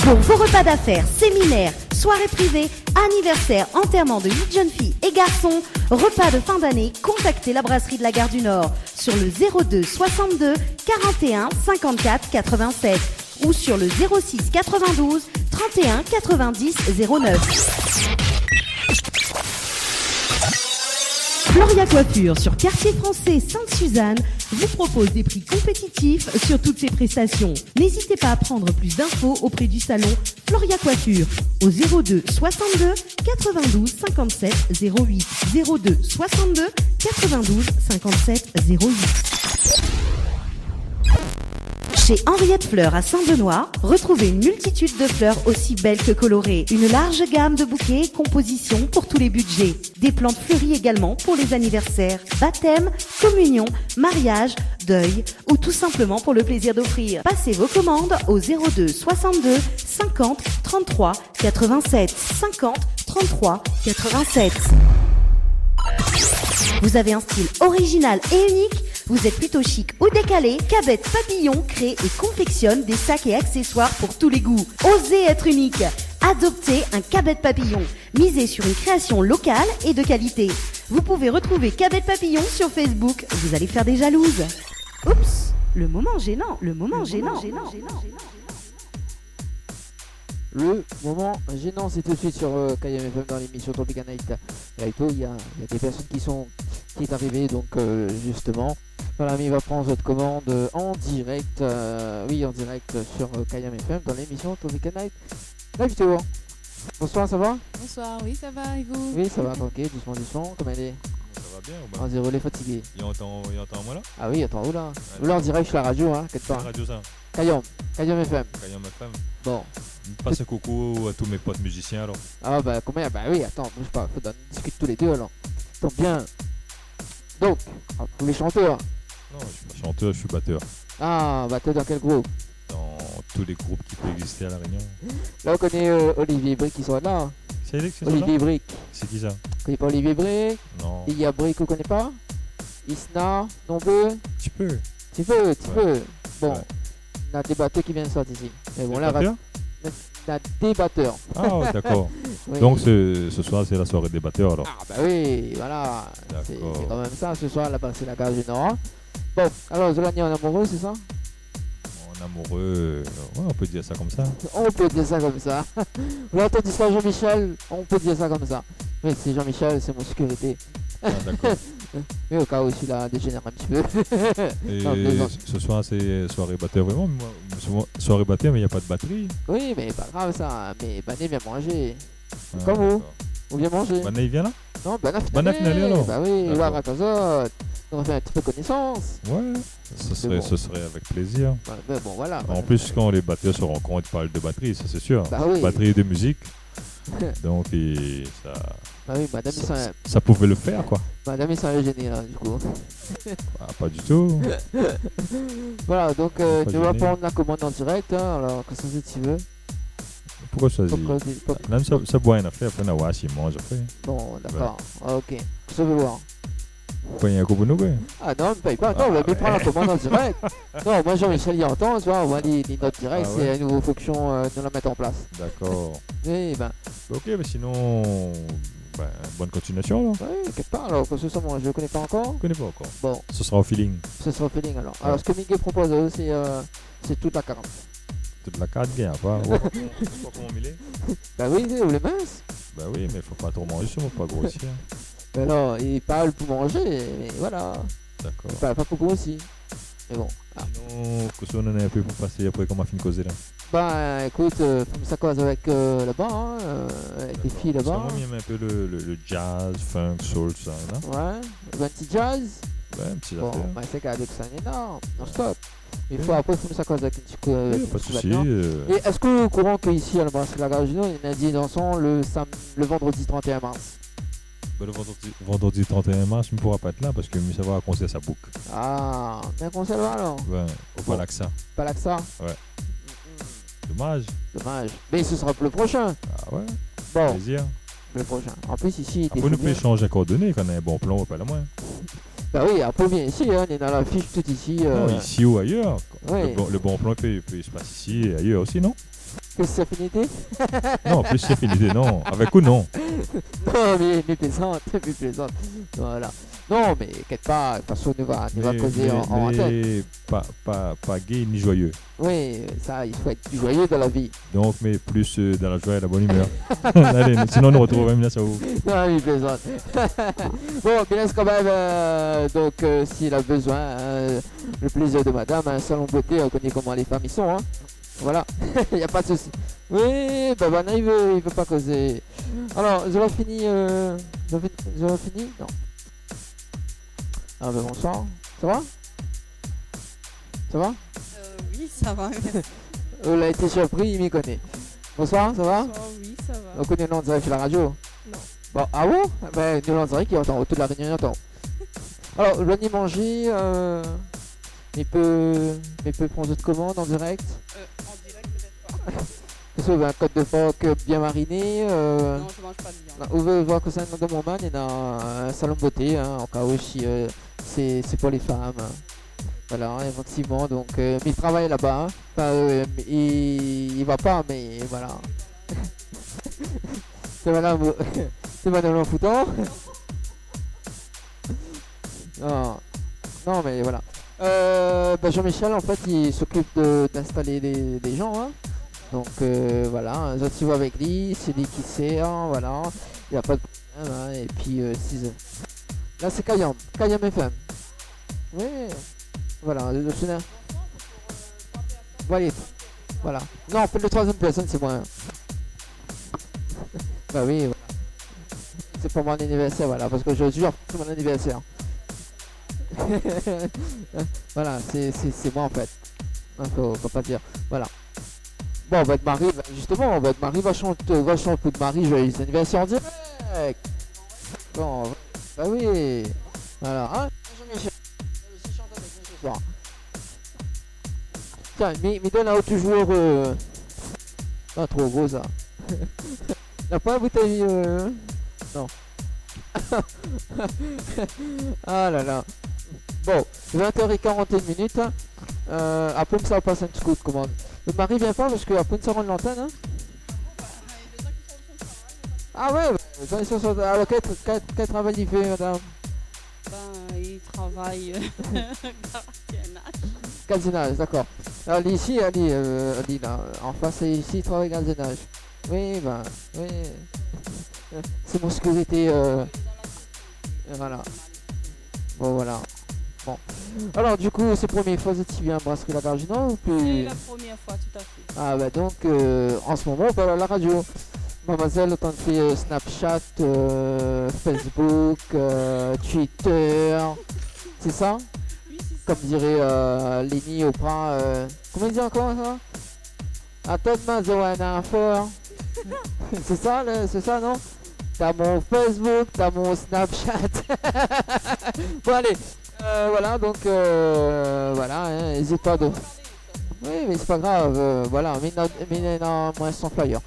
D: Pour vos repas d'affaires, séminaires, soirées privées, anniversaires, enterrements de 8 jeunes filles et garçons, repas de fin d'année, contactez la brasserie de la Gare du Nord sur le 02 62 41 54 87 ou sur le 06 92 31 90 09. Floria Coiffure sur Quartier Français Sainte-Suzanne vous propose des prix compétitifs sur toutes ses prestations. N'hésitez pas à prendre plus d'infos auprès du salon Floria Coiffure au 02 62 92 57 08 02 62 92 57 08. Chez Henriette Fleurs à Saint-Benoît, retrouvez une multitude de fleurs aussi belles que colorées. Une large gamme de bouquets et compositions pour tous les budgets. Des plantes fleuries également pour les anniversaires, baptêmes, communions, mariages, deuil ou tout simplement pour le plaisir d'offrir. Passez vos commandes au 02 62 50 33 87 50 33 87. Vous avez un style original et unique? Vous êtes plutôt chic ou décalé? Cabette Papillon crée et confectionne des sacs et accessoires pour tous les goûts. Osez être unique. Adoptez un Cabette Papillon. Misez sur une création locale et de qualité. Vous pouvez retrouver Cabette Papillon sur Facebook. Vous allez faire des jalouses. Oups, le moment gênant, le moment gênant.
C: Le moment gênant, c'est tout de suite sur KM FM dans l'émission Tropical Night. Et il y a des personnes qui est arrivé donc justement. Voilà, mais il va prendre votre commande en direct, en direct sur KM FM dans l'émission Tropical Night. La vidéo. Bonsoir, ça va?
N: Bonsoir, oui ça va, et vous?
C: Oui, ça va, tranquille, doucement, comme elle est.
O: Ça va bien ou
C: On dirait les fatigués.
O: Il entend moi là?
C: Ah oui, attends, oula. Oula, en direct sur la radio, hein, quelque part.
O: La radio ça?
C: KM FM.
O: KM FM.
C: Bon.
O: Passe un coucou à tous mes potes musiciens alors.
C: Ah bah combien? Bah oui, attends, bouge pas, faut qu'on discute tous les deux alors. Donc bien. Donc, vous les chanteurs?
O: Non, je suis pas chanteur, je suis batteur.
C: Ah, batteur dans quel groupe?
O: Dans tous les groupes qui peuvent exister à La Réunion.
C: Là on connaît Olivier Brick qui sont là.
O: C'est lui qui sont
C: Olivier
O: là?
C: Brick.
O: C'est qui ça?
C: Vous connaissez pas Olivier Brick?
O: Non.
C: Il y a Brick, vous connaissez pas? Isna, Nombreux?
O: Tu peux.
C: Tu peux. Bon, on a des batteurs qui viennent de sortir ici. Mais bon, là, on a des batteurs.
O: Ah ouais, d'accord.
C: Oui.
O: Donc ce soir c'est la soirée des batteurs alors.
C: Ah bah oui, voilà. C'est quand même ça, ce soir là-bas c'est la gare du Nord. Bon, alors Zolani en amoureux, c'est ça?
O: En amoureux, ouais, on peut dire ça comme ça.
C: On peut dire ça comme ça. Vous avez entendu ça Jean-Michel? On peut dire ça comme ça. Oui, c'est Jean-Michel, c'est mon sécurité.
O: Ah d'accord.
C: Mais au cas où celui-là dégénère un petit peu.
O: Et
C: non,
O: ce soir c'est soirée batteur vraiment, soirée batteur mais il n'y a pas de batterie.
C: Oui, mais pas grave ça. Mais Bané vient manger.
O: Ah,
C: Comme vous. Vous vient manger.
O: Bané il vient là?
C: Non, Bané
O: finale alors.
C: Bah oui, il va à Ratazot. On fait un petit peu connaissance.
O: Ouais, ce serait avec plaisir.
C: Ouais, mais bon, voilà.
O: En plus, quand les batteurs se rencontrent, ils parlent de batterie, ça c'est sûr.
C: Bah oui.
O: Batterie de musique. Donc, ça.
C: Bah oui, madame,
O: ça pouvait le faire quoi.
C: Madame, ils sont gênés là, du coup.
O: Ah, pas du tout.
C: Voilà, donc tu vas prendre la commande en direct, hein, alors que ça si tu veux.
O: Pourquoi choisir? Même ça boit une affaire, après on a voir s'il mange après.
C: Bon, d'accord, ok. Ça veut voir.
O: Paye un coup pour nous quoi?
C: Ah non, ne paye pas, non, on va bien prendre la commande en direct. Non, moi Jean-Michel y entend, tu vois, on voit les notes directes, c'est une nouvelle fonction de la mettre en place.
O: D'accord.
C: Oui, ben.
O: Ok, mais sinon, bonne continuation alors.
C: Oui, quelque part alors, que ce soit moi, je le connais pas encore.
O: Je connais pas encore.
C: Bon.
O: Ce sera au feeling.
C: Ce sera au feeling alors. Alors, ce que Miguel propose c'est toute la carte.
O: Toute la carte, bien, pas comment on est.
C: Bah oui, vous les minces.
O: Bah oui, mais faut pas trop manger, sinon faut pas grossir.
C: Mais non, il parle pour manger, mais voilà.
O: D'accord.
C: Il parle pas pour grossir. Mais bon.
O: Sinon, qu'est-ce qu'on en a un peu pour passer après qu'on a fini de causer là?
C: Bah écoute, ça cause avec là-bas, hein, avec les filles là-bas.
O: Moi j'aime un peu le jazz, funk, soul, tout ça, là.
C: Ouais, un petit jazz.
O: Ouais, un petit
C: bon,
O: affaire.
C: Bah c'est qu'avec ça, énorme, non stop. Il faut après, ça cause avec un petit coup.
O: Pas de soucis.
C: Et est-ce que vous êtes au courant qu'ici à la brasserie de la Gare du Nord, il y a un dîner dansant le vendredi 31 mars?
O: Bah, le vendredi 31 mars, je ne pourra pas être là parce que ça va concert sa boucle.
C: Ah, un concert là alors?
O: Ouais, au Palaxa.
C: Palaxa?
O: Ouais. Dommage.
C: Dommage. Mais ce sera pour le prochain.
O: Ah ouais.
C: Bon.
O: Plaisir.
C: Le prochain. En plus, ici.
O: Après, nous pouvons échanger les coordonnées quand on a un bon plan, pas la moins.
C: Bah oui, après, bien ici, hein, on est dans la fiche tout ici.
O: Non, ici ou ailleurs.
C: Ouais.
O: Le bon plan peut se passer ici et ailleurs aussi, non?
C: Plus affinité.
O: Non, plus affinité, non. Avec ou non.
C: Non, mais plaisante. Voilà. Non, mais inquiète pas, de toute façon, on va causer en antenne.
O: Pas gay ni joyeux.
C: Oui, ça, il faut être plus joyeux dans la vie.
O: Donc, mais plus dans la joie et la bonne humeur. Allez, sinon, on nous retrouve même là, ça vous.
C: Non, il plaisante. Bon, bien laisse quand même, donc, s'il a besoin, le plaisir de madame, un salon beauté, on connaît comment les femmes y sont, hein. Voilà, il n'y a pas de souci. Oui, bah il veut pas causer. Alors, j'aurais fini, non. Ah bah bonsoir, ça va? Ça va?
P: Oui, ça va.
C: On a été surpris, il m'y connaît. Bonsoir, ça va?
P: Bonsoir, oui, ça va.
C: On connaît le nom direct sur la radio?
P: Non.
C: Bon, ah bon? Ben, nous l'on dirait qu'il entend, toute la réunion entend. Alors, Johnny Manger, il peut prendre votre commande en direct?
P: En direct, peut-être pas.
C: Parce que un côte de phoque bien mariné.
P: Non, je mange pas de viande.
C: Vous voulez voir que c'est un nom de mon man, il y a un salon de beauté, hein, en cas où si c'est pour les femmes. Voilà, effectivement, donc mais il travaille là-bas, hein. Enfin, il va pas, mais voilà. C'est madame l'enfoutant. Non, mais voilà. Jean-Michel, en fait, il s'occupe d'installer les gens, hein. Donc voilà, je suis avec lui, c'est lui qui sert, voilà, il n'y a pas de problème, hein. Et puis 6 là c'est Kayam FM. Oui, voilà, le sonore. Voilà. Non, en fait, le troisième personne, c'est moi. Hein. Bah oui, voilà. C'est pour mon anniversaire, voilà, parce que je jure, c'est mon anniversaire. Voilà, c'est moi en fait. Faut pas dire. Voilà. Bon, votre mari, justement, votre mari va chanter coup de mari, joyeux anniversaire en direct. Bon, bah oui. Voilà, hein, Jean-Michel. Je chante avec nous ce soir. Tiens, mais donne un autre joueur. Pas trop gros ça. N'a pas la bouteille. Non. Ah là là. Bon, 20h41. Après ça, on passe un petit coup de commande. Le mari vient pas parce qu'après ça rend l'antenne. Hein. Ah ouais, alors quel travail il fait, madame?
P: Il travaille
C: gardiennage, d'accord. Alors ici, elle dit là, en face, ici, il travaille gardiennage. Oui, oui. C'est mon sécurité. Voilà. Bon, voilà. Bon. Alors, du coup, c'est la première fois que tu viens à Brasserie La Gare du Nord ou plus...
P: C'est la première fois, tout à fait.
C: Ah, bah donc, en ce moment, on parle à la radio. Mademoiselle, autant de fait Snapchat, Facebook, Twitter. C'est ça?
P: Oui, c'est ça.
C: Comme dirait Lenny Oprah. Comment il dit encore ça? Attends-moi, Zoana fort. C'est ça, non? T'as mon Facebook, t'as mon Snapchat. Bon, allez. Voilà, donc voilà, hein, n'hésite pas de... Oui, mais c'est pas grave, voilà, mais non, moins sans flyer.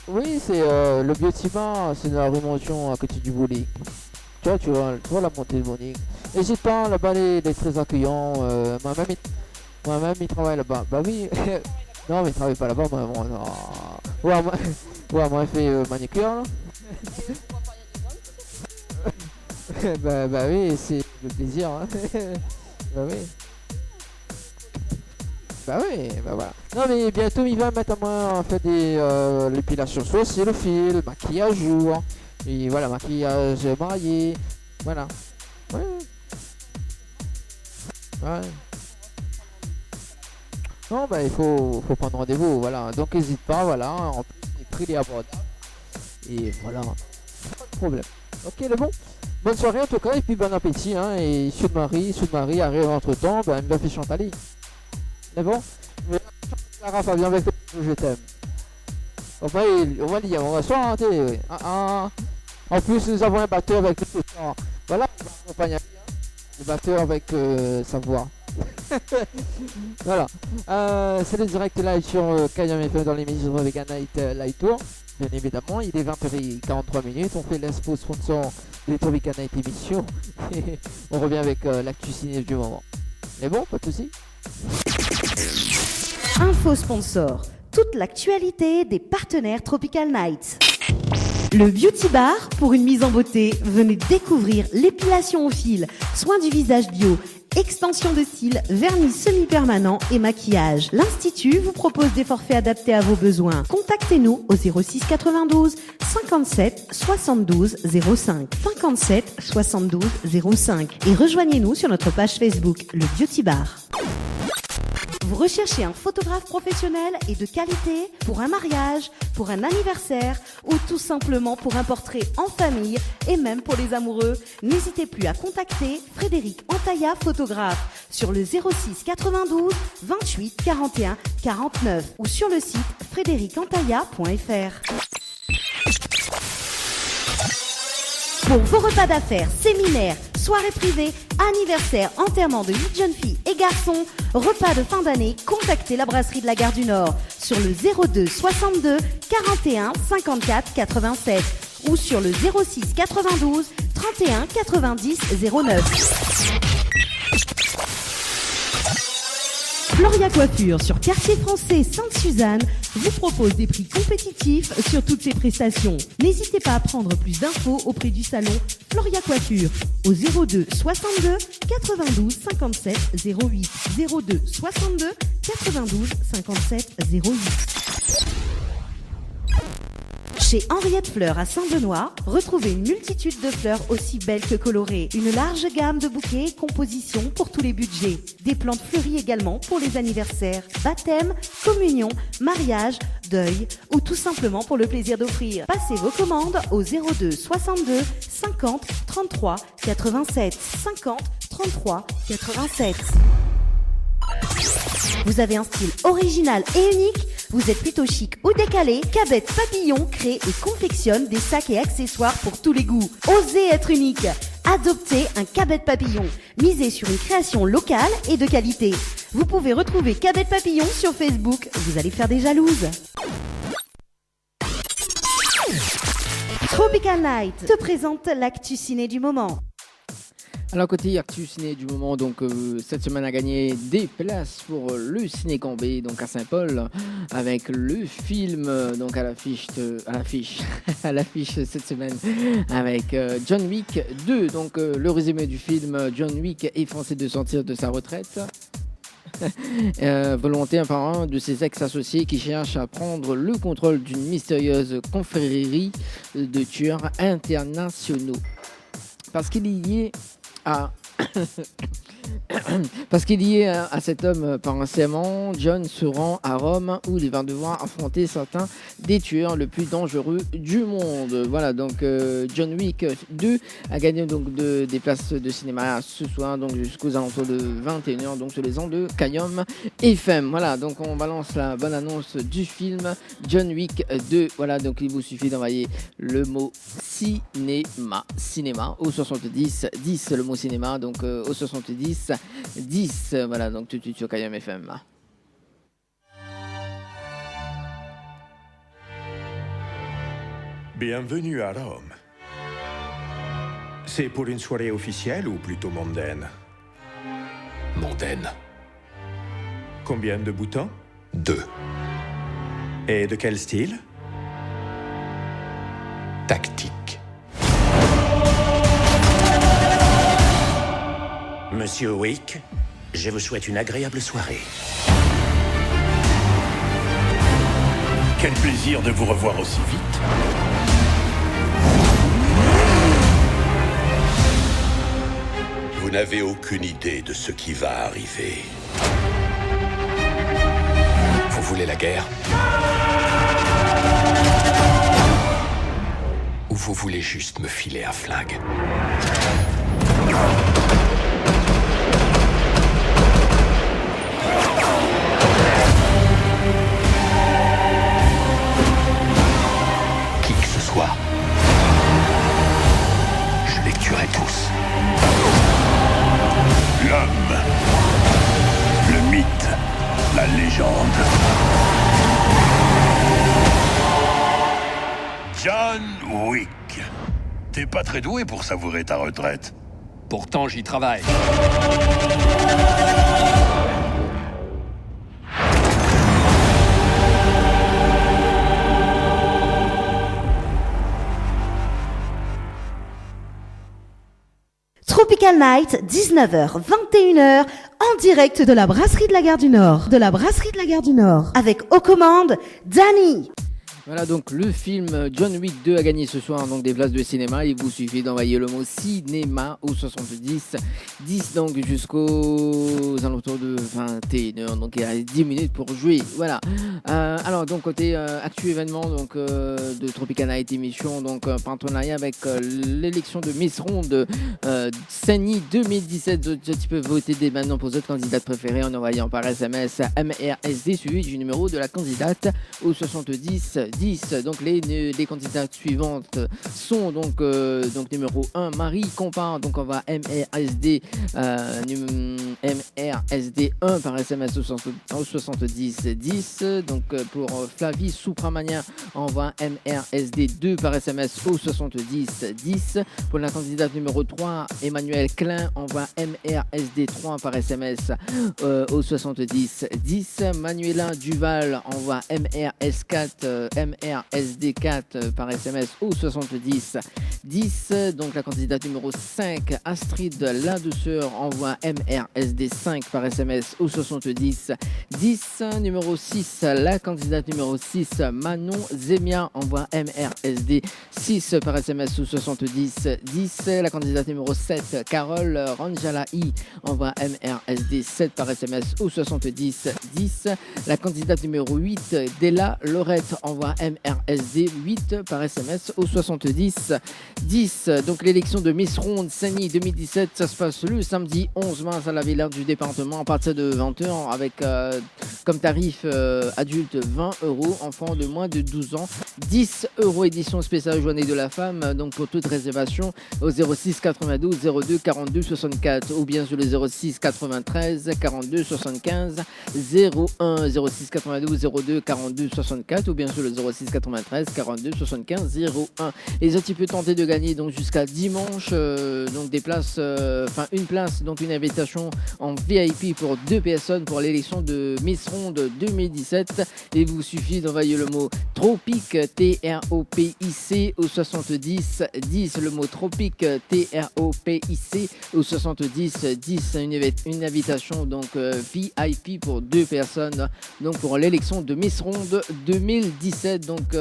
C: Oui, c'est le Biotima, c'est dans la rue Montion à côté du bowling. Tu vois la montée de bowling. N'hésite pas, là-bas, il est très accueillant. Moi-même, il travaille là-bas. Bah oui, non, mais il travaille pas là-bas, moi, non. Moi, il fait manicure, là. bah oui, c'est le plaisir. Hein. Bah oui. Bah oui, bah voilà. Non mais bientôt il va mettre à moi en fait l'épilation sourcils, le fil, maquillage jour. Et voilà, maquillage marié. Voilà. Ouais. Ouais. Non bah il faut prendre rendez-vous, voilà. Donc n'hésite pas, voilà. En plus les prix les abordables. Et voilà. Pas de problème. Ok, le bon. Bonne soirée en tout cas et puis bon appétit hein. Et Sud Marie arrive entre temps, bah, elle me fait Chantalie. C'est bon? Clara Fabien avec je t'aime. On va dire, on va chanter. Oui. En plus nous avons un batteur avec le temps. Voilà, on va accompagner le batteur avec sa voix. Voilà. C'est le direct live sur Kayam FM dans l'émission Vegan Night Live Tour. Bien évidemment, il est 20h43. On fait l'info sponsor de Tropical Night émission. Et on revient avec l'actu ciné du moment. Mais bon, pas de soucis.
D: Info sponsor. toute l'actualité des partenaires Tropical Night. Le Beauty Bar, pour une mise en beauté, venez découvrir l'épilation au fil, soins du visage bio, extension de cils, vernis semi-permanent et maquillage. L'Institut vous propose des forfaits adaptés à vos besoins. Contactez-nous au 06 92 57 72 05 57 72 05 et rejoignez-nous sur notre page Facebook, le Beauty Bar. Vous recherchez un photographe professionnel et de qualité pour un mariage, pour un anniversaire ou tout simplement pour un portrait en famille et même pour les amoureux? N'hésitez plus à contacter Frédéric Antaïa, photographe, sur le 06 92 28 41 49 ou sur le site frédéricantaïa.fr. Pour vos repas d'affaires, séminaires, soirées privées, anniversaires, enterrements de 8 jeunes filles et garçons, repas de fin d'année, contactez la Brasserie de la Gare du Nord sur le 02 62 41 54 87 ou sur le 06 92 31 90 09. Floria Coiffure sur Quartier Français Sainte-Suzanne vous propose des prix compétitifs sur toutes ses prestations. N'hésitez pas à prendre plus d'infos auprès du salon Floria Coiffure au 02 62 92 57 08 02 62 92 57 08. Chez Henriette Fleurs à Saint-Benoît, retrouvez une multitude de fleurs aussi belles que colorées. Une large gamme de bouquets et compositions pour tous les budgets. Des plantes fleuries également pour les anniversaires, baptêmes, communions, mariages, deuil ou tout simplement pour le plaisir d'offrir. Passez vos commandes au 02 62 50 33 87 50 33 87. Vous avez un style original et unique? Vous êtes plutôt chic ou décalé? Cabette Papillon crée et confectionne des sacs et accessoires pour tous les goûts. Osez être unique. Adoptez un Cabette Papillon. Misez sur une création locale et de qualité. Vous pouvez retrouver Cabette Papillon sur Facebook. Vous allez faire des jalouses. Tropical Night te présente l'actu ciné du moment.
C: Alors côté Actu Ciné du moment, donc cette semaine a gagné des places pour le Ciné Cambé, donc à Saint-Paul, avec le film donc à l'affiche cette semaine avec John Wick 2. Donc le résumé du film: John Wick est forcé de sortir de sa retraite. Volonté un par un de ses ex-associés qui cherchent à prendre le contrôle d'une mystérieuse confrérie de tueurs internationaux. Parce qu'il y est à cet homme par un serment, John se rend à Rome où il va devoir affronter certains des tueurs le plus dangereux du monde. Voilà, donc John Wick 2 a gagné donc des places de cinéma ce soir, donc jusqu'aux alentours de 21h, donc sur les ondes de Kayom FM. Voilà, donc on balance la bonne annonce du film John Wick 2. Voilà, donc il vous suffit d'envoyer le mot cinéma au 70 10, le mot cinéma, donc au 70 10. Voilà, donc tout de suite sur Kayom FM.
Q: Bienvenue à Rome. C'est pour une soirée officielle ou plutôt mondaine?
J: Mondaine.
Q: Combien de boutons?
J: 2.
Q: Et de quel style?
J: Tactique.
R: Monsieur Wick, je vous souhaite une agréable soirée.
M: Quel plaisir de vous revoir aussi vite.
J: Vous n'avez aucune idée de ce qui va arriver. Vous voulez la guerre? Ou vous voulez juste me filer un flingue? Qui que ce soit, je les tuerai tous.
M: L'homme, le mythe, la légende. John Wick. T'es pas très doué pour savourer ta retraite.
J: Pourtant, j'y travaille.
D: Tropical Night, 19h, 21h, en direct de la brasserie de la Gare du Nord. De la brasserie de la Gare du Nord. Avec aux commandes, Danny.
C: Voilà donc le film John Wick 2 a gagné ce soir donc des places de cinéma. Il vous suffit d'envoyer le mot cinéma au 70 10 donc jusqu'aux alentours de 21h, donc il y a 10 minutes pour jouer. Voilà. Alors donc côté actu événement donc de Tropical Night émission, donc partenariat avec l'élection de Miss Ronde CENI 2017. Tu peux voter dès maintenant pour votre candidate préférée en envoyant par SMS MRSD suivi du numéro de la candidate au 70 10. Donc les candidates suivantes sont donc numéro 1 Marie Compard, donc on va MRSD MRSD 1 par SMS au 70 10. Donc pour Flavie Soupramania on va MRSD 2 par SMS au 70 10. Pour la candidate numéro 3 Emmanuel Klein on va MRSD 3 par SMS au 70 10. Manuela Duval on va MRS4 MRSD4 par SMS au 70 10. Donc la candidate numéro 5 Astrid Ladouceur envoie MRSD5 par SMS au 70 10. Numéro 6 la candidate numéro 6 Manon Zemia envoie MRSD6 par SMS au 70 10. La candidate numéro 7 Carole Ranjalahi envoie MRSD7 par SMS au 70 10. La candidate numéro 8 Della Lorette envoie MRSD 8 par SMS au 70 10. Donc l'élection de Miss Ronde CENI 2017, ça se passe le samedi 11 mars à la Villa du département à partir de 20h avec comme tarif adulte 20 €, enfant de moins de 12 ans 10 € édition spéciale journée de la femme. Donc pour toute réservation au 06 92 02 42 64 ou bien sur le 06 93 42 75 01 06 92 02 42 64 ou bien sur le 06 93 42 75 01. Les autres, tu peux tenter de gagner donc jusqu'à dimanche donc des places, une place, donc une invitation en VIP pour 2 personnes pour l'élection de Miss Ronde 2017. Il vous suffit d'envoyer le mot Tropic TROPIC au 70 10. Le mot Tropic TROPIC au 70 10. Une invitation donc VIP pour 2 personnes donc pour l'élection de Miss Ronde 2017 donc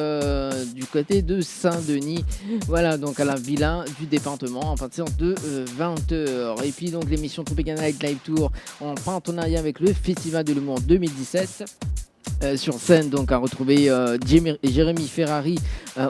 C: du côté de Saint-Denis. Voilà donc à la Villa du département à partir de 20h. Et puis donc l'émission Tropical Night Live Tour en partenariat avec le Festival de l'Humour 2017. Sur scène donc à retrouver Jérémy Ferrari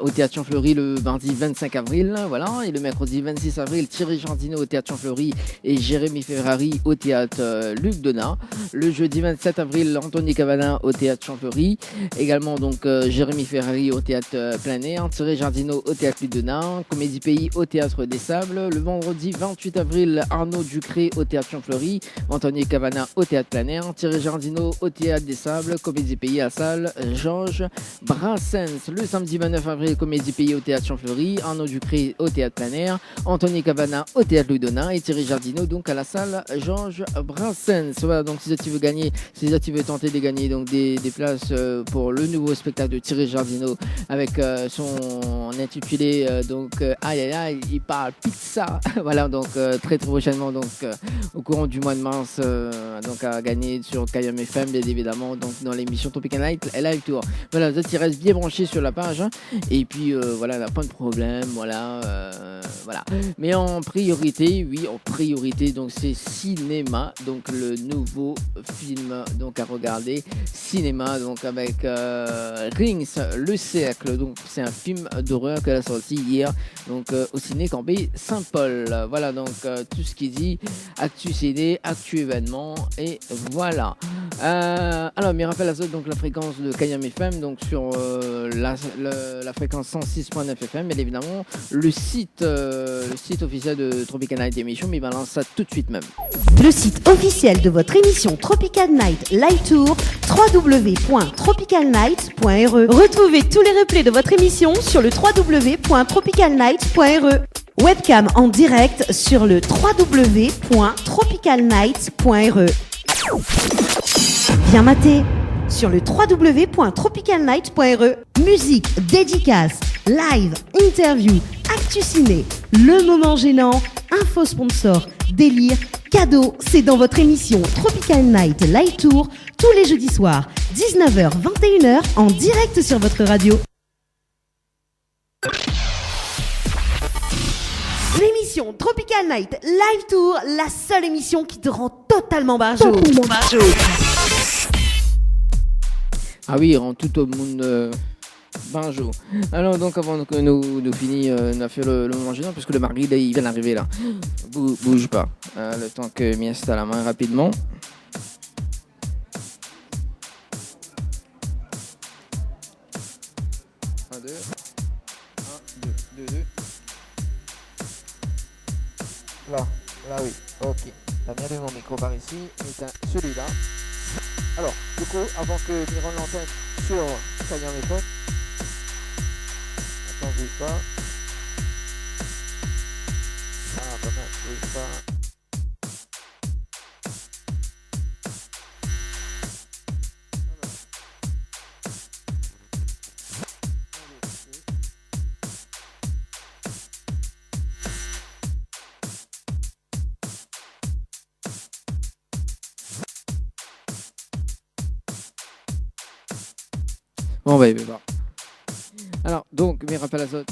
C: au Théâtre Champfleury le mardi 25 avril, voilà, et le mercredi 26 avril Thierry Jardino au Théâtre Champfleury et Jérémy Ferrari au Théâtre Luc Donat. Le jeudi 27 avril Anthony Cavana au Théâtre Champfleury, également donc Jérémy Ferrari au Théâtre Plein Air, Thierry Jardino au Théâtre Luc Donat, Comédie Pays au Théâtre des Sables. Le vendredi 28 avril Arnaud Ducré au Théâtre Champfleury, Anthony Cavana au Théâtre Plein Air, Thierry Jardino au Théâtre des Sables, Comédie Pays à salle Georges Brassens. Le samedi 29 avril Comédie Pays au Théâtre Champfleury, Arnaud Ducré au Théâtre Plein Air, Anthony Cavana au Théâtre Louis Donat et Thierry Jardino donc à la salle Georges Brassens. Voilà donc si tu veux gagner, si tu veux tenter de gagner donc des places pour le nouveau spectacle de Thierry Jardino avec son intitulé donc aïe aïe aïe il parle pizza. Voilà donc très prochainement donc au courant du mois de mars donc à gagner sur KM FM bien évidemment donc dans l'émission Tropical Night Live Tour. Voilà, tu restes bien branché sur la page hein. Et puis voilà, on n'a pas de problème, voilà, voilà. Mais en priorité, oui, en priorité, donc c'est cinéma, donc le nouveau film donc à regarder, cinéma donc avec Rings, le cercle, donc c'est un film d'horreur qu'elle a sorti hier, donc au ciné Campé Saint-Paul. Voilà donc tout ce qui dit actu ciné, actu événement et voilà. Alors, mais rappelle à ça donc la fréquence de KM FM donc sur la fréquence 106.9 FM, mais évidemment le site officiel de Tropical Night émission, mais il balance ça tout de suite même.
D: Le site officiel de votre émission Tropical Night Live Tour, www.tropicalnight.re. Retrouvez tous les replays de votre émission sur le www.tropicalnight.re. Webcam en direct sur le www.tropicalnight.re. Bien maté sur le www.tropicalnight.re. Musique, dédicace, live, interview, actu ciné, le moment gênant, info sponsor, délire, cadeaux, c'est dans votre émission Tropical Night Live Tour tous les jeudis soirs, 19h, 21h en direct sur votre radio. L'émission Tropical Night Live Tour, la seule émission qui te rend totalement barjo.
C: Ah oui, rend tout au monde barjo. Alors donc avant que nous finissions, on a fait le moment gênant parce que le mari il vient d'arriver là. Bouge pas. Le temps que m'y installe la main rapidement. Un, deux. Là oui, ok. T'as bien vu mon micro par ici, et t'as celui-là. Alors, du coup, avant que je rende l'antenne sur Kayam FM, attends, bouge pas. Ah, pas mal, bouge pas. Bon, bah, il va voir. Alors, donc, mes rappels azote.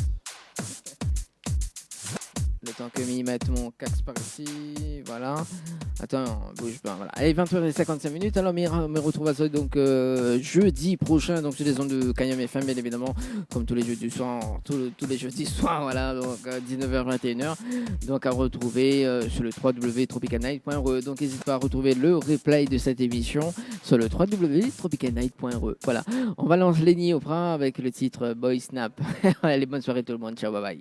C: Le temps que m'y mette mon cax par ici. Voilà. Attends, bouge pas. Voilà. Allez, 20h55. Alors, me retrouve à ça donc jeudi prochain, donc sur les ondes de Kayam FM, bien évidemment, comme tous les jeudis soirs, tous les jeudis soirs, voilà, donc 19h, 21h. Donc, à retrouver sur le www.tropicalnight.re. Donc, n'hésite pas à retrouver le replay de cette émission sur le www.tropicalnight.re. Voilà. On va lancer Lenny Oprah avec le titre Boy Snap. Allez, bonne soirée tout le monde. Ciao, bye bye.